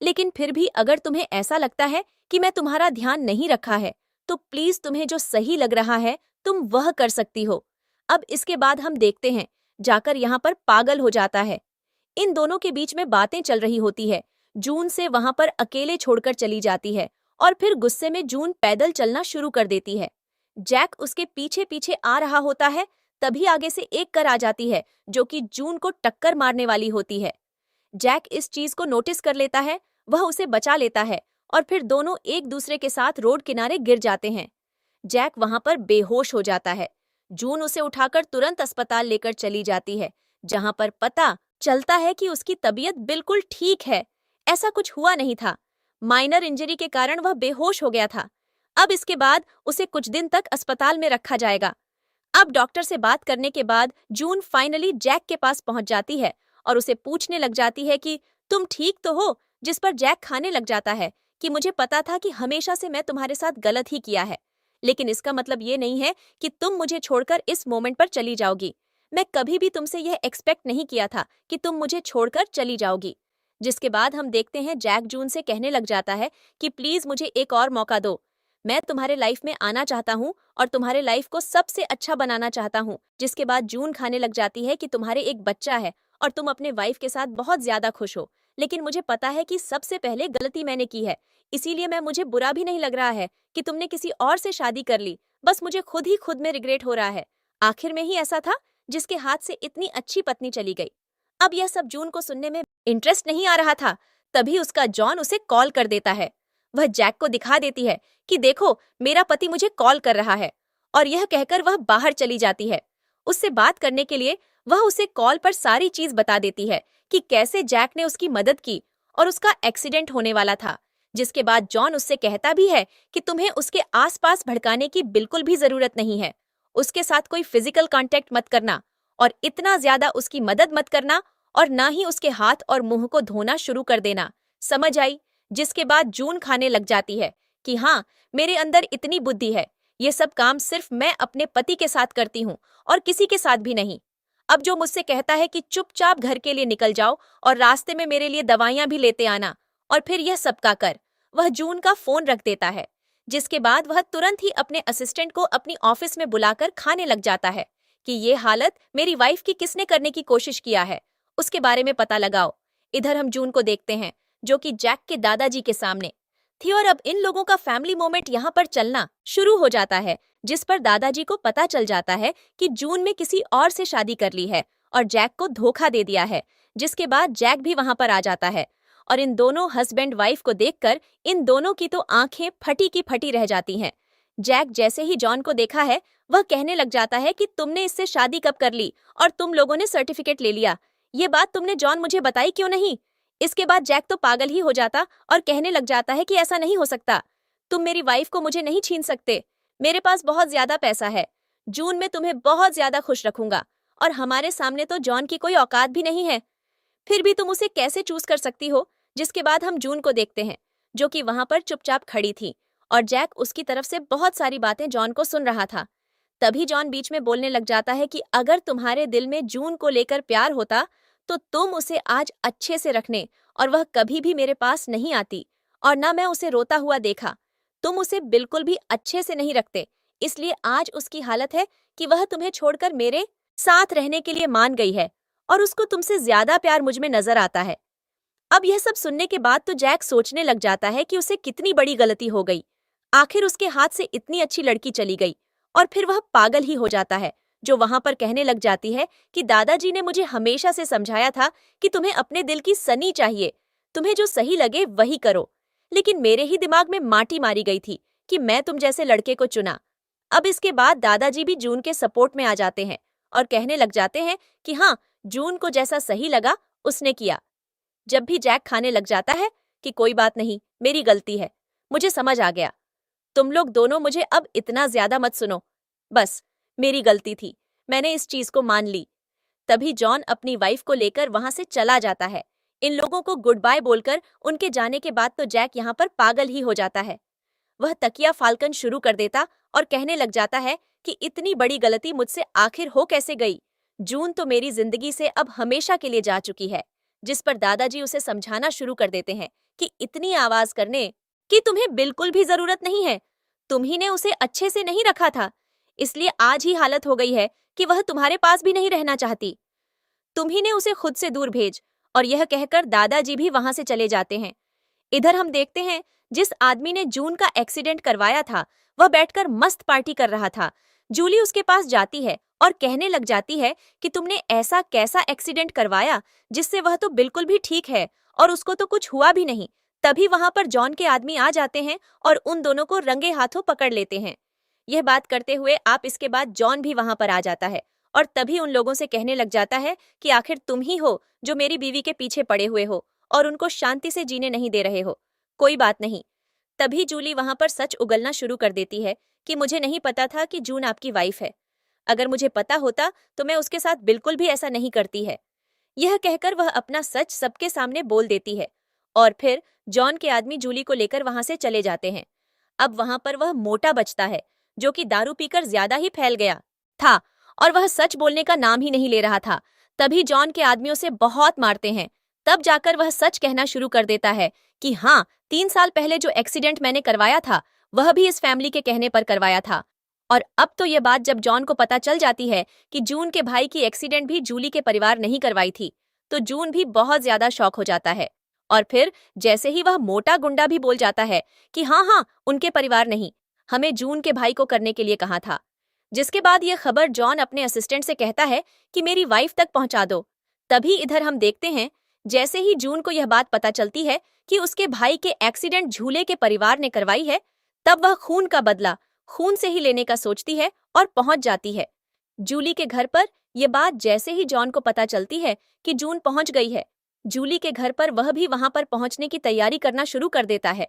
लेकिन फिर भी अगर तुम्हें ऐसा लगता है कि मैं तुम्हारा ध्यान नहीं रखा है तो प्लीज तुम्हें जो सही लग रहा है तुम वह कर सकती हो। अब इसके बाद हम देखते हैं जाकर यहाँ पर पागल हो जाता है। इन दोनों के बीच में बातें चल रही होती है। जून से वहां पर अकेले छोड़कर चली जाती है और फिर गुस्से में जून पैदल चलना शुरू कर देती है। जैक उसके पीछे पीछे आ रहा होता है, तभी आगे से एक कार आ जाती है जो कि जून को टक्कर मारने वाली होती है। जैक इस चीज को नोटिस कर लेता है, वह उसे बचा लेता है और फिर दोनों एक दूसरे के साथ रोड किनारे गिर जाते हैं। जैक वहां पर बेहोश हो जाता है। जून उसे उठाकर तुरंत अस्पताल लेकर चली जाती है, जहां पर पता चलता है कि उसकी तबीयत बिल्कुल ठीक है। ऐसा कुछ हुआ नहीं था। माइनर इंजरी के कारण वह बेहोश हो गया था। अब इसके बाद उसे कुछ दिन तक अस्पताल में रखा जाएगा। अब डॉक्टर से बात करने के बाद जून फाइनली जैक के पास पहुंच जाती है और उसे पूछने लग जाती है कि तुम ठीक तो हो। जिस पर जैक खाने लग जाता है कि मुझे पता था कि हमेशा से मैं तुम्हारे साथ गलत ही किया है, लेकिन इसका मतलब ये नहीं है कि तुम मुझे छोड़कर इस मोमेंट पर चली जाओगी। मैं कभी भी तुमसे यह एक्सपेक्ट नहीं किया था कि तुम मुझे छोड़कर चली जाओगी। जिसके बाद हम देखते हैं जैक जून से कहने लग जाता है कि प्लीज मुझे एक और मौका दो। मैं तुम्हारे लाइफ में आना चाहता हूँ और तुम्हारे लाइफ को सबसे अच्छा बनाना चाहता हूँ। जिसके बाद जून खाने लग जाती है कि तुम्हारे एक बच्चा है और तुम अपने वाइफ के साथ बहुत ज्यादा खुश हो, लेकिन मुझे पता है कि सबसे पहले गलती मैंने की है, इसीलिए मुझे बुरा भी नहीं लग रहा है कि तुमने किसी और से शादी कर ली। बस मुझे खुद ही खुद में रिग्रेट हो रहा है। आखिर में ही ऐसा था जिसके हाथ से इतनी अच्छी पत्नी चली गई। अब यह सब जून को सुनने में इंटरेस्ट नहीं आ रहा था। तभी उसका जॉन उसे कॉल कर देता है। वह जैक को दिखा देती है कि देखो मेरा पति मुझे कॉल कर रहा है, और यह कहकर वह बाहर चली जाती है। उससे बात करने के लिए वह उसे कॉल पर सारी चीज बता देती है कि कैसे जैक ने उसकी मदद की और उसका एक्सीडेंट होने वाला था। जिसके बाद जॉन उससे कहता भी है कि तुम्हें उसके आसपास भड़काने की बिल्कुल भी जरूरत नहीं है। उसके साथ कोई फिजिकल कांटेक्ट मत करना और इतना ज्यादा उसकी मदद मत करना, और ना ही उसके हाथ और मुंह को धोना शुरू कर देना। समझ आई? जिसके बाद जून खाने लग जाती है कि हाँ, मेरे अंदर इतनी बुद्धि है, ये सब काम सिर्फ मैं अपने पति के साथ करती हूँ और किसी के साथ भी नहीं। अब जो मुझसे कहता है कि चुपचाप घर के लिए निकल जाओ और रास्ते में मेरे लिए दवाइयां भी लेते आना, और फिर यह सबका कर, वह जून का फोन रख देता है। जिसके बाद वह तुरंत ही अपने असिस्टेंट को अपनी ऑफिस में बुलाकर खाने लग जाता है कि ये हालत मेरी वाइफ की किसने करने की कोशिश किया है, उसके बारे में पता लगाओ। इधर हम जून को देखते हैं जो कि जैक के दादाजी के सामने थी, और अब इन लोगों का फैमिली मोमेंट यहाँ पर चलना शुरू हो जाता है, जिस पर दादाजी को पता चल जाता है कि जून में किसी और से शादी कर ली है और जैक को धोखा दे दिया है। जिसके बाद जैक भी वहां पर आ जाता है और इन दोनों हस्बैंड वाइफ को देखकर इन दोनों की तो आंखें फटी की फटी रह जाती हैं। जैक जैसे ही जॉन को देखा है वह कहने लग जाता है कि तुमने इससे शादी कब कर ली और तुम लोगों ने सर्टिफिकेट ले लिया, ये बात तुमने जॉन मुझे बताई क्यों नहीं। इसके बाद जैक तो पागल ही हो जाता और कहने लग जाता है कि ऐसा नहीं हो सकता, तुम मेरी वाइफ को मुझे नहीं छीन सकते, मेरे पास बहुत ज्यादा पैसा है, जून में तुम्हें बहुत ज्यादा खुश रखूंगा और हमारे सामने तो जॉन की कोई औकात भी नहीं है, फिर भी तुम उसे कैसे चूज कर सकती हो। जिसके बाद हम जून को देखते हैं जो कि वहां पर चुपचाप खड़ी थी और जैक उसकी तरफ से बहुत सारी बातें जॉन को सुन रहा था। तभी जॉन बीच में बोलने लग जाता है कि अगर तुम्हारे दिल में जून को लेकर प्यार होता तो तुम उसे आज अच्छे से रखने, और वह कभी भी मेरे पास नहीं आती और ना मैं उसे रोता हुआ देखा। तुम उसे बिल्कुल भी अच्छे से नहीं रखते, इसलिए आज उसकी हालत है कि वह तुम्हें छोड़कर मेरे साथ रहने के लिए मान गई है और उसको तुमसे ज्यादा प्यार मुझ में नजर आता है। अब यह सब सुनने के बाद तो जैक सोचने लग जाता है कि उसे कितनी बड़ी गलती हो गई। आखिर उसके हाथ से इतनी अच्छी लड़की चली गई, और फिर वह पागल ही हो जाता है जो वहां पर कहने लग जाती है कि दादाजी ने मुझे हमेशा से समझाया था कि तुम्हें अपने दिल की सनी चाहिए, तुम्हें जो सही लगे वही करो, लेकिन मेरे ही दिमाग में माटी मारी गई थी कि मैं तुम जैसे लड़के को चुना। अब इसके बाद दादाजी भी जून के सपोर्ट में आ जाते हैं और कहने लग जाते हैं कि हाँ, जून को जैसा सही लगा उसने किया। जब भी जैक खाने लग जाता है कि कोई बात नहीं, मेरी गलती है, मुझे समझ आ गया, तुम लोग दोनों मुझे अब इतना ज्यादा मत सुनो, बस मेरी गलती थी, मैंने इस चीज को मान ली। तभी जॉन अपनी वाइफ को लेकर वहां से चला जाता है। इन लोगों को गुड बाय बोलकर उनके जाने के बाद तो जैक यहाँ पर पागल ही हो जाता है। वह तकिया फाल्कन शुरू कर देता और कहने लग जाता है कि इतनी बड़ी गलती मुझसे आखिर हो कैसे गई, जून तो मेरी जिंदगी से अब हमेशा के लिए जा चुकी है। जिस पर दादाजी उसे समझाना शुरू कर देते हैं कि इतनी आवाज करने की तुम्हें बिल्कुल भी जरूरत नहीं है, तुम ही ने उसे अच्छे से नहीं रखा था, इसलिए आज ही हालत हो गई है कि वह तुम्हारे पास भी नहीं रहना चाहती, तुम ही ने उसे खुद से दूर भेज। और यह कहकर दादाजी भी वहां से चले जाते हैं। इधर हम देखते हैं जिस आदमी ने जून का एक्सीडेंट करवाया था वह बैठकर मस्त पार्टी कर रहा था। जूली उसके पास जाती है और कहने लग जाती है कि तुमने ऐसा कैसा एक्सीडेंट करवाया जिससे वह तो बिल्कुल भी ठीक है और उसको तो कुछ हुआ भी नहीं। तभी वहां पर जॉन के आदमी आ जाते हैं और उन दोनों को रंगे हाथों पकड़ लेते हैं। यह बात करते हुए आप इसके बाद जॉन भी वहां पर आ जाता है और तभी उन लोगों से कहने लग जाता है कि आखिर तुम ही हो जो मेरी बीवी के पीछे पड़े हुए हो और उनको शांति से जीने नहीं दे रहे हो। कोई बात नहीं। तभी जूली वहां पर सच उगलना शुरू कर देती है कि मुझे नहीं पता था कि जून आपकी वाइफ है। अगर मुझे पता होता तो मैं उसके साथ बिल्कुल भी ऐसा नहीं करती है। यह कहकर वह अपना सच सबके सामने बोल देती है और फिर जॉन के आदमी जूली को लेकर वहां से चले जाते हैं। अब वहां पर वह मोटा बचता है जो कि दारू पीकर ज्यादा ही फैल गया था और वह सच बोलने का नाम ही नहीं ले रहा था। तभी जॉन के आदमियों से बहुत मारते हैं। तब जाकर वह सच कहना शुरू कर देता है कि हाँ, 3 साल पहले जो एक्सीडेंट मैंने करवाया था वह भी इस फैमिली के कहने पर करवाया था। और अब तो यह बात जब जॉन को पता चल जाती है कि जून के भाई की एक्सीडेंट भी जूली के परिवार नहीं करवाई थी, तो जून भी बहुत ज्यादा शॉक हो जाता है। और फिर जैसे ही वह मोटा गुंडा भी बोल जाता है कि हाँ हाँ, उनके परिवार नहीं, हमें जून के भाई को करने के लिए कहा था। जिसके बाद यह खबर जॉन अपने असिस्टेंट से कहता है कि मेरी वाइफ तक पहुंचा दो। तभी इधर हम देखते हैं जैसे ही जून को यह बात पता चलती है कि उसके भाई के एक्सीडेंट झूले के परिवार ने करवाई है, तब वह खून का बदला खून से ही लेने का सोचती है और पहुंच जाती है जूली के घर पर। यह बात जैसे ही जॉन को पता चलती है कि जून पहुंच गई है जूली के घर पर, वह भी वहां पर पहुंचने की तैयारी करना शुरू कर देता है।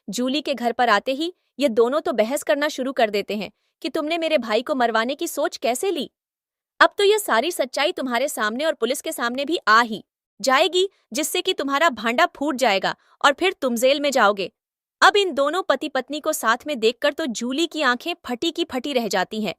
जूली के घर पर आते ही ये दोनों तो बहस करना शुरू कर देते हैं कि तुमने मेरे भाई को मरवाने की सोच कैसे ली। अब तो यह सारी सच्चाई तुम्हारे सामने और पुलिस के सामने भी आ ही जाएगी, जिससे कि तुम्हारा भांडा फूट जाएगा और फिर तुम जेल में जाओगे। अब इन दोनों पति पत्नी को साथ में देखकर तो जूली की आंखें फटी की फटी रह जाती हैं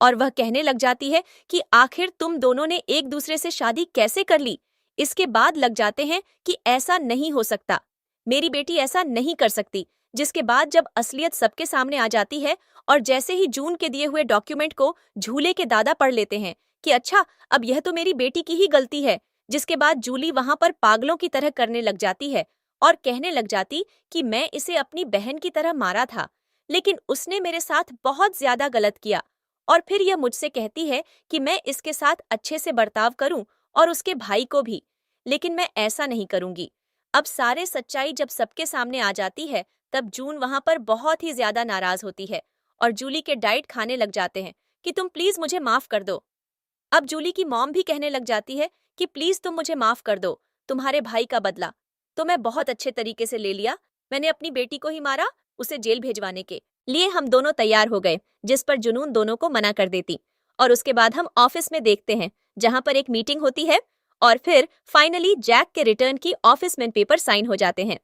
और वह कहने लग जाती है कि आखिर तुम दोनों ने एक दूसरे से शादी कैसे कर ली। इसके बाद लग जाते हैं कि ऐसा नहीं हो सकता, मेरी बेटी ऐसा नहीं कर सकती। जिसके बाद जब असलियत सबके सामने आ जाती है और जैसे ही जून के दिए हुए डॉक्यूमेंट को झूले के दादा पढ़ लेते हैं कि अच्छा, अब यह तो मेरी बेटी की ही गलती है। जिसके बाद जूली वहां पर पागलों की तरह करने लग जाती है और कहने लग जाती कि मैं इसे अपनी बहन की तरह मारा था, लेकिन उसने मेरे साथ बहुत ज्यादा गलत किया। और फिर यह मुझसे कहती है कि मैं इसके साथ अच्छे से बर्ताव करूं और उसके भाई को भी, लेकिन मैं ऐसा नहीं करूंगी। अब सारे सच्चाई जब सबके सामने आ जाती है तब जून वहां पर बहुत ही ज्यादा नाराज होती है और जूली के डाइट खाने लग जाते हैं कि तुम प्लीज मुझे माफ कर दो। अब जूली की मॉम भी कहने लग जाती है कि प्लीज तुम मुझे माफ कर दो, तुम्हारे भाई का बदला तो मैं बहुत अच्छे तरीके से ले लिया। मैंने अपनी बेटी को ही मारा, उसे जेल भेजवाने के लिए हम दोनों तैयार हो गए, जिस पर जुनून दोनों को मना कर देती। और उसके बाद हम ऑफिस में देखते हैं जहां पर एक मीटिंग होती है और फिर फाइनली जैक के रिटर्न की ऑफिस में पेपर साइन हो जाते हैं।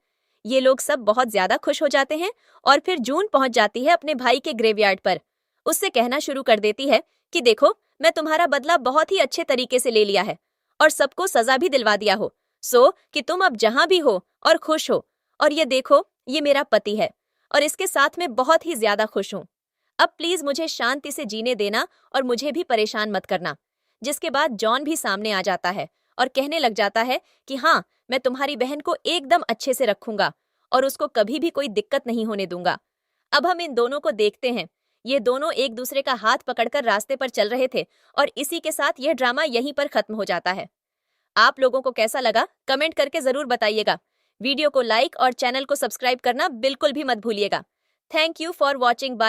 ये लोग सब बहुत ज्यादा खुश हो जाते हैं और फिर जून पहुंच जाती है अपने भाई के ग्रेवयार्ड पर। उससे कहना शुरू कर देती है कि देखो, मैं तुम्हारा बदला बहुत ही अच्छे तरीके से ले लिया है और सबको सजा भी दिलवा दिया हो, सो कि तुम अब जहां भी हो और खुश हो। और ये देखो, ये मेरा पति है और इसके साथ मैं बहुत ही ज्यादा खुश हूँ। अब प्लीज मुझे शांति से जीने देना और मुझे भी परेशान मत करना। जिसके बाद जॉन भी सामने आ जाता है और कहने लग जाता है कि हाँ, मैं तुम्हारी बहन को एकदम अच्छे से रखूंगा और उसको कभी भी कोई दिक्कत नहीं होने दूंगा। अब हम इन दोनों को देखते हैं। ये दोनों एक दूसरे का हाथ पकड़कर रास्ते पर चल रहे थे और इसी के साथ यह ड्रामा यहीं पर खत्म हो जाता है। आप लोगों को कैसा लगा कमेंट करके जरूर बताइएगा। वीडियो को लाइक और चैनल को सब्सक्राइब करना बिल्कुल भी मत भूलिएगा। Thank you for watching. Bye.